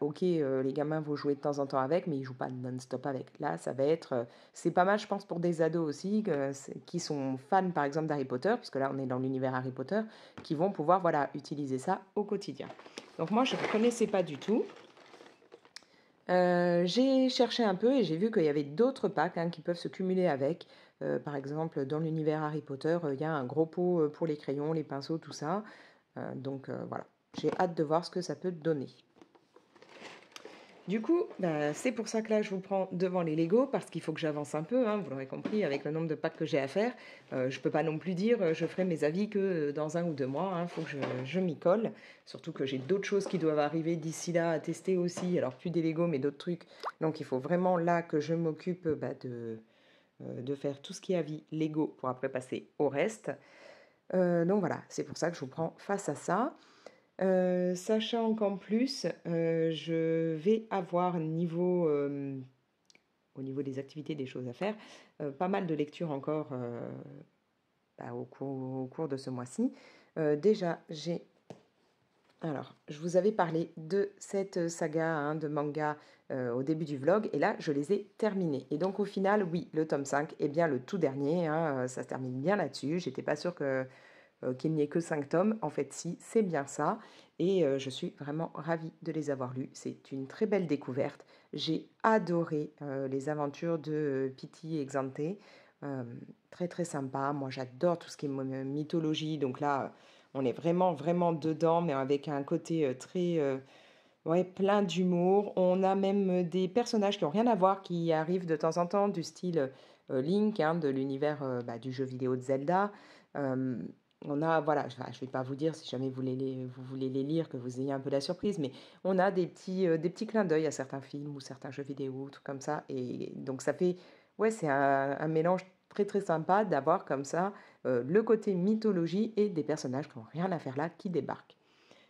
ok, les gamins vont jouer de temps en temps avec, mais ils jouent pas non-stop avec. Là, ça va être c'est pas mal, je pense, pour des ados aussi qui sont fans par exemple d'Harry Potter, puisque là on est dans l'univers Harry Potter, qui vont pouvoir voilà utiliser ça au quotidien. Donc moi je ne connaissais pas du tout. J'ai cherché un peu et j'ai vu qu'il y avait d'autres packs, hein, qui peuvent se cumuler avec. Par exemple, dans l'univers Harry Potter, il y a un gros pot pour les crayons, les pinceaux, tout ça. Donc voilà, j'ai hâte de voir ce que ça peut donner. Du coup, c'est pour ça que là, je vous prends devant les Lego, parce qu'il faut que j'avance un peu, hein, vous l'aurez compris, avec le nombre de packs que j'ai à faire. Je ne peux pas non plus dire je ferai mes avis que dans 1 ou 2 mois, il faut que je m'y colle. Surtout que j'ai d'autres choses qui doivent arriver d'ici là à tester aussi. Alors plus des Lego, mais d'autres trucs. Donc il faut vraiment là que je m'occupe de faire tout ce qui est à vie Lego pour après passer au reste. Donc voilà, c'est pour ça que je vous prends face à ça. Sachant qu'en plus, je vais avoir au niveau des activités, des choses à faire, pas mal de lectures encore au cours de ce mois-ci. Déjà, alors, je vous avais parlé de cette saga, hein, de manga au début du vlog, et là, je les ai terminés. Et donc, au final, oui, le tome 5 est bien le tout dernier, hein, ça se termine bien là-dessus. J'étais pas sûre qu'il n'y ait que 5 tomes. En fait, si, c'est bien ça. Et je suis vraiment ravie de les avoir lus. C'est une très belle découverte. J'ai adoré les aventures de Pity et Xanté. Très, très sympa. Moi, j'adore tout ce qui est mythologie. Donc là, on est vraiment, vraiment dedans, mais avec un côté très... ouais, plein d'humour. On a même des personnages qui n'ont rien à voir, qui arrivent de temps en temps, du style Link, hein, de l'univers du jeu vidéo de Zelda. Euh, on a, voilà, je ne vais pas vous dire si jamais vous voulez les lire, que vous ayez un peu la surprise, mais on a des petits clins d'œil à certains films ou certains jeux vidéo, tout comme ça. Et donc ça fait, ouais, c'est un mélange très très sympa d'avoir comme ça le côté mythologie et des personnages qui n'ont rien à faire là, qui débarquent.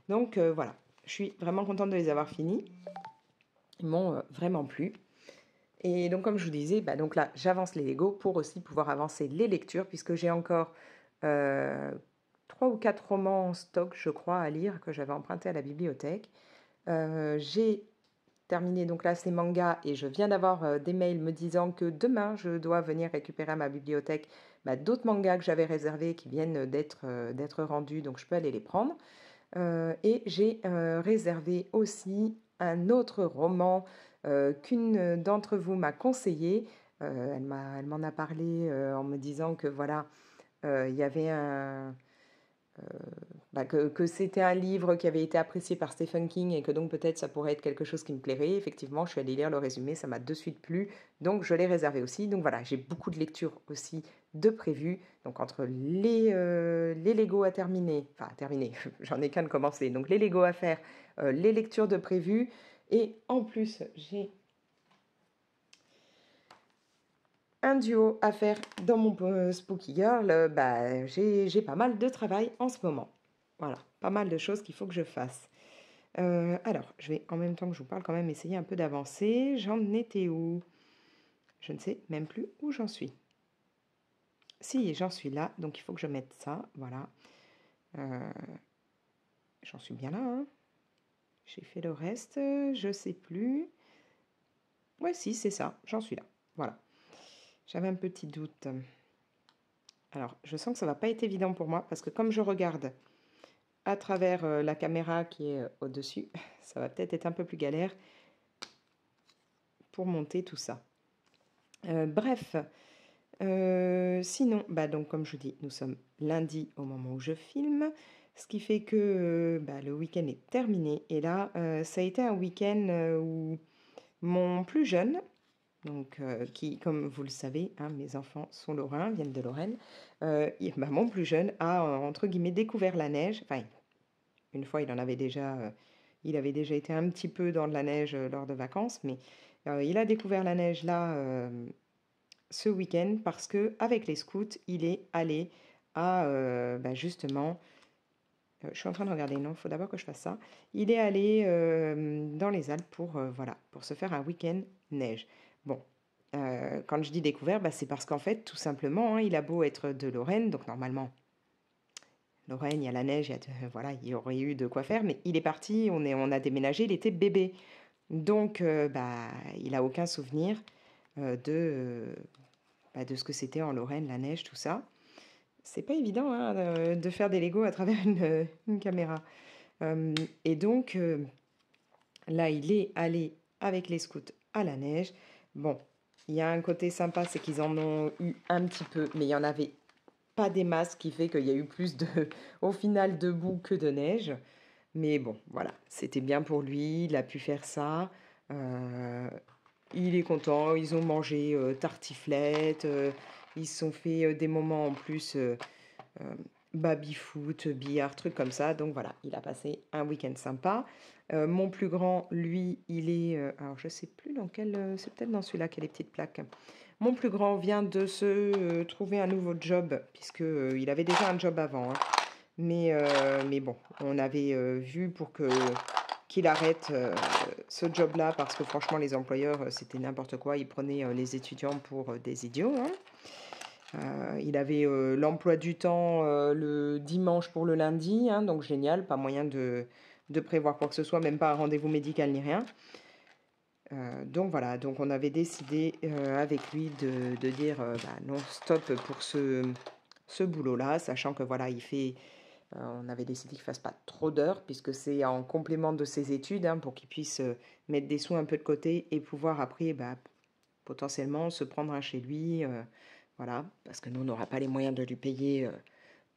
Donc voilà, je suis vraiment contente de les avoir finis. Ils m'ont vraiment plu. Et donc, comme je vous disais, donc là, j'avance les Lego pour aussi pouvoir avancer les lectures, puisque j'ai encore 3 ou 4 romans en stock, je crois, à lire, que j'avais emprunté à la bibliothèque. J'ai terminé donc là ces mangas et je viens d'avoir des mails me disant que demain, je dois venir récupérer à ma bibliothèque d'autres mangas que j'avais réservés qui viennent d'être rendus, donc je peux aller les prendre. Et j'ai réservé aussi un autre roman qu'une d'entre vous m'a conseillé. Elle m'en a parlé en me disant que voilà, il y avait que c'était un livre qui avait été apprécié par Stephen King et que donc peut-être ça pourrait être quelque chose qui me plairait. Effectivement, je suis allée lire le résumé, ça m'a de suite plu, donc je l'ai réservé aussi. Donc voilà, j'ai beaucoup de lectures aussi de prévues. Donc entre les Lego à terminer, enfin à terminer, j'en ai qu'un de commencer, donc les Lego à faire, les lectures de prévues, et en plus j'ai un duo à faire dans mon Spooky Girl, j'ai pas mal de travail en ce moment. Voilà, pas mal de choses qu'il faut que je fasse. Alors, je vais en même temps que je vous parle quand même essayer un peu d'avancer. J'en étais où? Je ne sais même plus où j'en suis. Si, j'en suis là, donc il faut que je mette ça, voilà. J'en suis bien là, hein. J'ai fait le reste, je sais plus. Ouais, si, c'est ça, j'en suis là, voilà. J'avais un petit doute. Alors, je sens que ça va pas être évident pour moi, parce que comme je regarde à travers la caméra qui est au-dessus, ça va peut-être être un peu plus galère pour monter tout ça. Bref, sinon, donc comme je vous dis, nous sommes lundi au moment où je filme, ce qui fait que le week-end est terminé. Et là, ça a été un week-end où mon plus jeune, donc qui, comme vous le savez, hein, mes enfants sont lorrains, viennent de Lorraine, mon plus jeune a, entre guillemets, découvert la neige. Enfin, une fois, il avait déjà été un petit peu dans de la neige lors de vacances, mais il a découvert la neige là ce week-end parce que avec les scouts, il est allé à justement. Je suis en train de regarder, non, il faut d'abord que je fasse ça. Il est allé dans les Alpes pour se faire un week-end neige. Bon, quand je dis découvert, c'est parce qu'en fait, tout simplement, hein, il a beau être de Lorraine, donc normalement, Lorraine, il y a la neige, voilà, il y aurait eu de quoi faire, mais il est parti, on a déménagé, il était bébé. Donc, il n'a aucun souvenir de ce que c'était en Lorraine, la neige, tout ça. C'est pas évident hein, de faire des Legos à travers une caméra. Et donc, là, il est allé avec les scouts à la neige. Bon, il y a un côté sympa, c'est qu'ils en ont eu un petit peu, mais il n'y en avait pas des masses, qui fait qu'il y a eu plus au final de boue que de neige. Mais bon, voilà, c'était bien pour lui, il a pu faire ça. Il est content, ils ont mangé tartiflette, ils se sont fait des moments en plus baby-foot, billard, trucs comme ça. Donc voilà, il a passé un week-end sympa. Mon plus grand, lui, il est... alors je sais plus dans quel... c'est peut-être dans celui-là qu'il y a les petites plaques. Mon plus grand vient de se trouver un nouveau job, puisque il avait déjà un job avant. Hein. Mais bon, on avait vu pour qu'il arrête ce job-là, parce que franchement, les employeurs, c'était n'importe quoi. Ils prenaient les étudiants pour des idiots. Hein. Il avait l'emploi du temps le dimanche pour le lundi, hein, donc génial, pas moyen de prévoir quoi que ce soit, même pas un rendez-vous médical ni rien. Donc voilà, donc on avait décidé avec lui de dire non stop pour ce boulot-là, sachant que voilà, on avait décidé qu'il ne fasse pas trop d'heures, puisque c'est en complément de ses études, hein, pour qu'il puisse mettre des sous un peu de côté et pouvoir après potentiellement se prendre un chez lui. Voilà, parce que nous, on n'aura pas les moyens de lui payer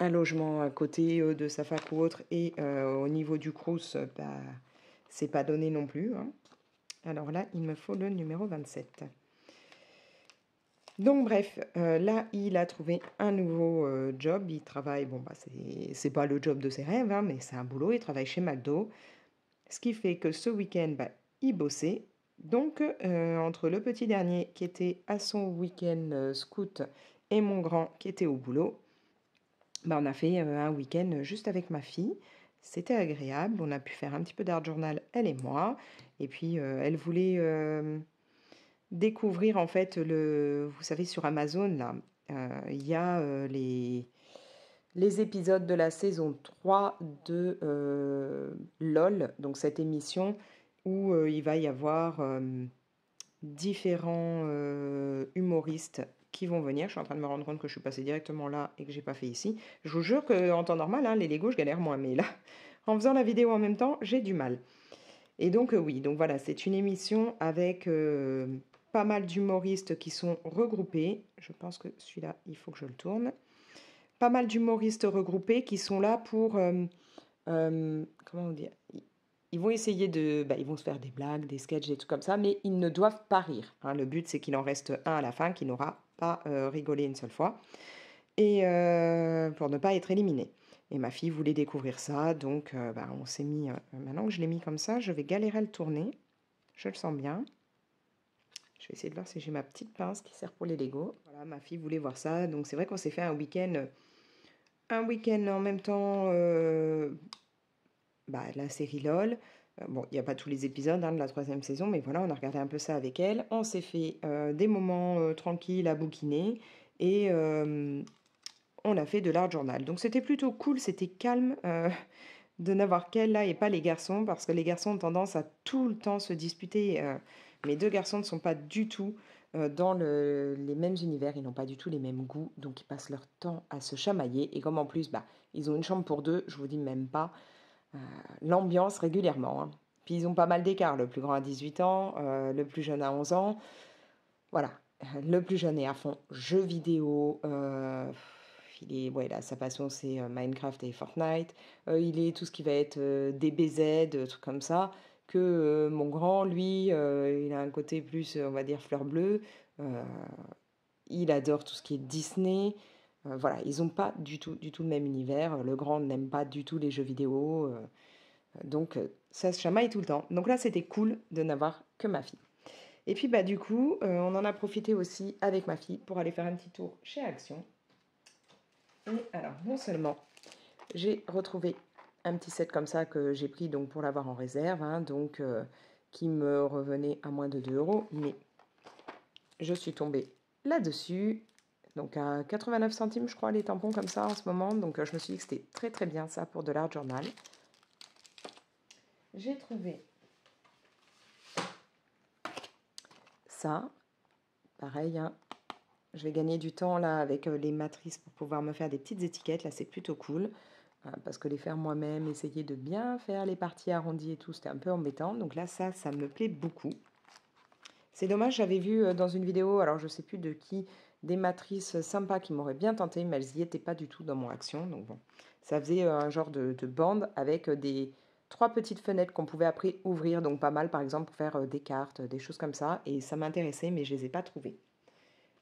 un logement à côté de sa fac ou autre. Et au niveau du Crous, c'est pas donné non plus. Hein. Alors là, il me faut le numéro 27. Donc bref, là, il a trouvé un nouveau job. Il travaille, c'est pas le job de ses rêves, hein, mais c'est un boulot. Il travaille chez McDo. Ce qui fait que ce week-end, il bossait. Donc, entre le petit dernier qui était à son week-end scout et mon grand qui était au boulot, on a fait un week-end juste avec ma fille. C'était agréable. On a pu faire un petit peu d'art journal, elle et moi. Et puis, elle voulait découvrir, en fait, vous savez, sur Amazon, là, il y a les épisodes de la saison 3 de LOL, donc cette émission où il va y avoir différents humoristes qui vont venir. Je suis en train de me rendre compte que je suis passée directement là et que j'ai pas fait ici. Je vous jure qu'en temps normal, hein, les Lego, je galère moins, mais là, en faisant la vidéo en même temps, j'ai du mal. Et donc oui, donc voilà, c'est une émission avec pas mal d'humoristes qui sont regroupés. Je pense que celui-là, il faut que je le tourne. Pas mal d'humoristes regroupés qui sont là pour comment dire, ils vont essayer ils vont se faire des blagues, des sketchs, des trucs comme ça, mais ils ne doivent pas rire, hein. Le but, c'est qu'il en reste un à la fin qui n'aura pas rigolé une seule fois, et pour ne pas être éliminé. Et ma fille voulait découvrir ça, donc on s'est mis. Maintenant que je l'ai mis comme ça, je vais galérer à le tourner. Je le sens bien. Je vais essayer de voir si j'ai ma petite pince qui sert pour les Lego. Voilà, ma fille voulait voir ça, donc c'est vrai qu'on s'est fait un week-end en même temps. La série LOL. Bon, il n'y a pas tous les épisodes de la 3e saison, mais voilà, on a regardé un peu ça avec elle. On s'est fait des moments tranquilles à bouquiner et on a fait de l'art journal. Donc c'était plutôt cool, c'était calme de n'avoir qu'elle là et pas les garçons, parce que les garçons ont tendance à tout le temps se disputer. Mes 2 garçons ne sont pas du tout dans les mêmes univers, ils n'ont pas du tout les mêmes goûts, donc ils passent leur temps à se chamailler. Et comme en plus, ils ont une chambre pour deux, je vous dis même pas l'ambiance régulièrement, hein. Puis ils ont pas mal d'écart, le plus grand a 18 ans, le plus jeune a 11 ans. Voilà, le plus jeune est à fond jeux vidéo. Ouais, là, sa passion c'est Minecraft et Fortnite. Il est tout ce qui va être DBZ, trucs comme ça. Que mon grand, lui, il a un côté plus, on va dire, fleur bleue. Euh, il adore tout ce qui est Disney. Voilà, ils n'ont pas du tout le même univers. Le grand n'aime pas du tout les jeux vidéo. Donc, ça se chamaille tout le temps. Donc là, c'était cool de n'avoir que ma fille. Et puis, du coup, on en a profité aussi avec ma fille pour aller faire un petit tour chez Action. Et alors, non seulement j'ai retrouvé un petit set comme ça que j'ai pris donc pour l'avoir en réserve, hein, donc qui me revenait à moins de 2 euros, mais je suis tombée là-dessus. Donc à 89 centimes, je crois, les tampons comme ça en ce moment. Donc je me suis dit que c'était très très bien ça pour de l'art journal. J'ai trouvé ça, pareil, hein. Je vais gagner du temps là avec les matrices pour pouvoir me faire des petites étiquettes. Là, c'est plutôt cool. Parce que les faire moi-même, essayer de bien faire les parties arrondies et tout, c'était un peu embêtant. Donc là, ça me plaît beaucoup. C'est dommage, j'avais vu dans une vidéo, alors je sais plus de qui, des matrices sympas qui m'auraient bien tenté, mais elles n'y étaient pas du tout dans mon action. Donc bon, ça faisait un genre de bande avec des 3 petites fenêtres qu'on pouvait après ouvrir. Donc pas mal, par exemple, pour faire des cartes, des choses comme ça. Et ça m'intéressait, mais je les ai pas trouvées.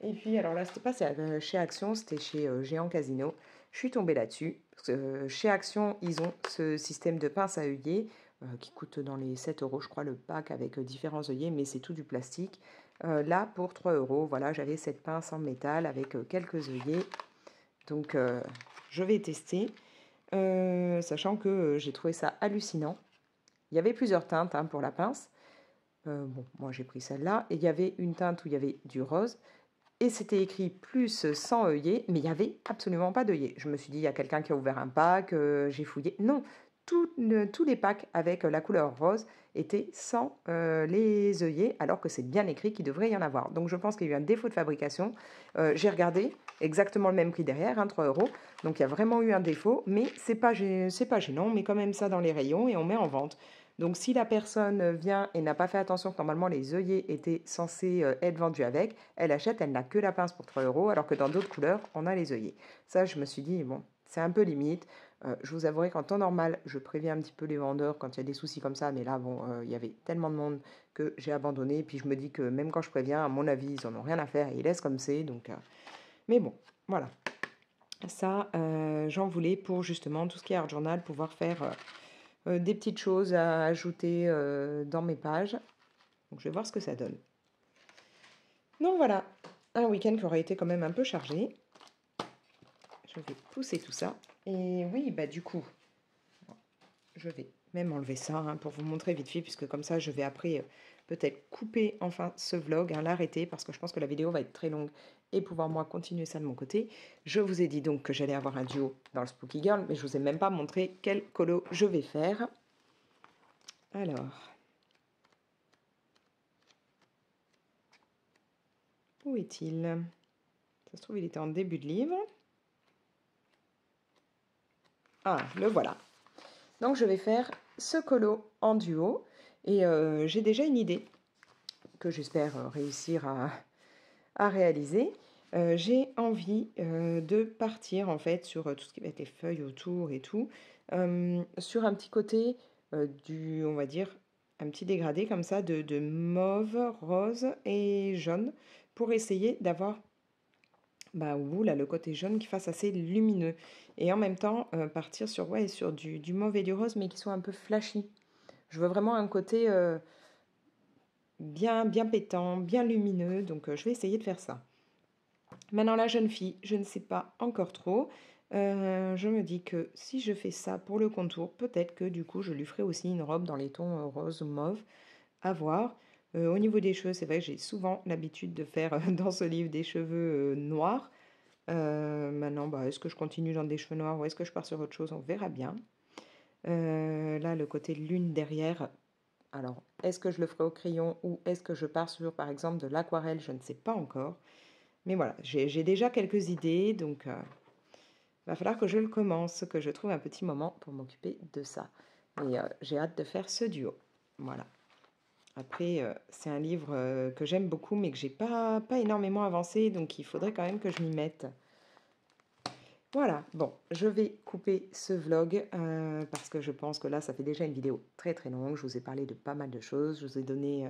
Et puis, alors là, c'était pas chez Action, c'était chez Géant Casino. Je suis tombée là-dessus. Parce que, chez Action, ils ont ce système de pince à œillet qui coûte dans les 7 euros, je crois, le pack avec différents œillets, mais c'est tout du plastique. Là, pour 3 euros, voilà, j'avais cette pince en métal avec quelques œillets. Donc, je vais tester, sachant que j'ai trouvé ça hallucinant. Il y avait plusieurs teintes hein, pour la pince. Bon, moi j'ai pris celle-là. Et il y avait une teinte où il y avait du rose. Et c'était écrit plus 100 œillets, mais il n'y avait absolument pas d'œillets. Je me suis dit, il y a quelqu'un qui a ouvert un pack, j'ai fouillé. Non, tous les packs avec la couleur rose étaient sans les œillets, alors que c'est bien écrit qu'il devrait y en avoir. Donc je pense qu'il y a eu un défaut de fabrication. J'ai regardé, exactement le même prix derrière, 3 euros. Donc il y a vraiment eu un défaut, mais c'est pas gênant. On met quand même ça dans les rayons et on met en vente. Donc si la personne vient et n'a pas fait attention que normalement les œillets étaient censés être vendus avec, elle achète, elle n'a que la pince pour 3 euros, alors que dans d'autres couleurs, on a les œillets. Ça, je me suis dit, bon, c'est un peu limite. Je vous avouerai qu'en temps normal, je préviens un petit peu les vendeurs quand il y a des soucis comme ça, mais là, bon, il y avait tellement de monde que j'ai abandonné. Puis je me dis que même quand je préviens, à mon avis, ils n'en ont rien à faire et ils laissent comme c'est. Donc, mais bon, voilà. Ça, j'en voulais pour justement tout ce qui est art journal, pouvoir faire des petites choses à ajouter dans mes pages. Donc je vais voir ce que ça donne. Donc voilà, un week-end qui aurait été quand même un peu chargé. Je vais pousser tout ça. Et oui, du coup, je vais même enlever ça hein, pour vous montrer vite fait, puisque comme ça je vais après peut-être couper enfin ce vlog, hein, l'arrêter, parce que je pense que la vidéo va être très longue et pouvoir moi continuer ça de mon côté. Je vous ai dit donc que j'allais avoir un duo dans le Spooky Girl, mais je vous ai même pas montré quel colo je vais faire. Alors, où est-il? Ça se trouve il était en début de livre. Ah, le voilà. Donc je vais faire ce colo en duo et j'ai déjà une idée que j'espère réussir à réaliser. J'ai envie de partir en fait sur tout ce qui va être les feuilles autour et tout, sur un petit côté on va dire, un petit dégradé comme ça de mauve, rose et jaune pour essayer d'avoir au bout là le côté jaune qui fasse assez lumineux et en même temps partir sur, ouais, sur du mauve et du rose mais qui soit un peu flashy. Je veux vraiment un côté bien pétant, bien lumineux, donc je vais essayer de faire ça. Maintenant, la jeune fille, je ne sais pas encore trop. Je me dis que si je fais ça pour le contour, peut-être que du coup, je lui ferai aussi une robe dans les tons rose ou mauve, à voir. Au niveau des cheveux, c'est vrai que j'ai souvent l'habitude de faire dans ce livre des cheveux noirs. Maintenant, est-ce que je continue dans des cheveux noirs ou est-ce que je pars sur autre chose? On verra bien. Là, le côté lune derrière. Alors, est-ce que je le ferai au crayon ou est-ce que je pars sur, par exemple, de l'aquarelle? Je ne sais pas encore. Mais voilà, j'ai déjà quelques idées, donc il va falloir que je le commence, que je trouve un petit moment pour m'occuper de ça. Et j'ai hâte de faire ce duo. Voilà. Après, c'est un livre que j'aime beaucoup, mais que j'ai pas énormément avancé, donc il faudrait quand même que je m'y mette. Voilà, bon, je vais couper ce vlog parce que je pense que là, ça fait déjà une vidéo très très longue. Je vous ai parlé de pas mal de choses, je vous ai donné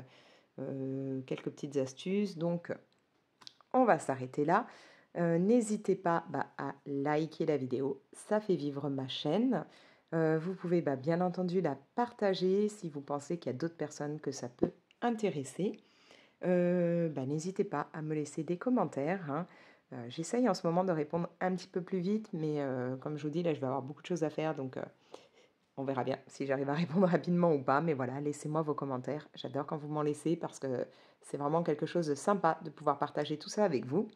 quelques petites astuces, donc on va s'arrêter là. N'hésitez pas à liker la vidéo, ça fait vivre ma chaîne. Vous pouvez bien entendu la partager si vous pensez qu'il y a d'autres personnes que ça peut intéresser. N'hésitez pas à me laisser des commentaires. Hein. J'essaye en ce moment de répondre un petit peu plus vite, mais comme je vous dis, là, je vais avoir beaucoup de choses à faire, donc on verra bien si j'arrive à répondre rapidement ou pas. Mais voilà, laissez-moi vos commentaires. J'adore quand vous m'en laissez parce que c'est vraiment quelque chose de sympa de pouvoir partager tout ça avec vous.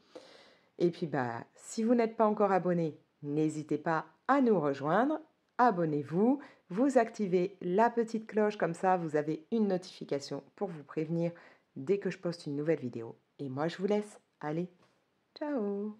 Et puis, si vous n'êtes pas encore abonné, n'hésitez pas à nous rejoindre. Abonnez-vous, vous activez la petite cloche, comme ça vous avez une notification pour vous prévenir dès que je poste une nouvelle vidéo. Et moi, je vous laisse. Allez, ciao!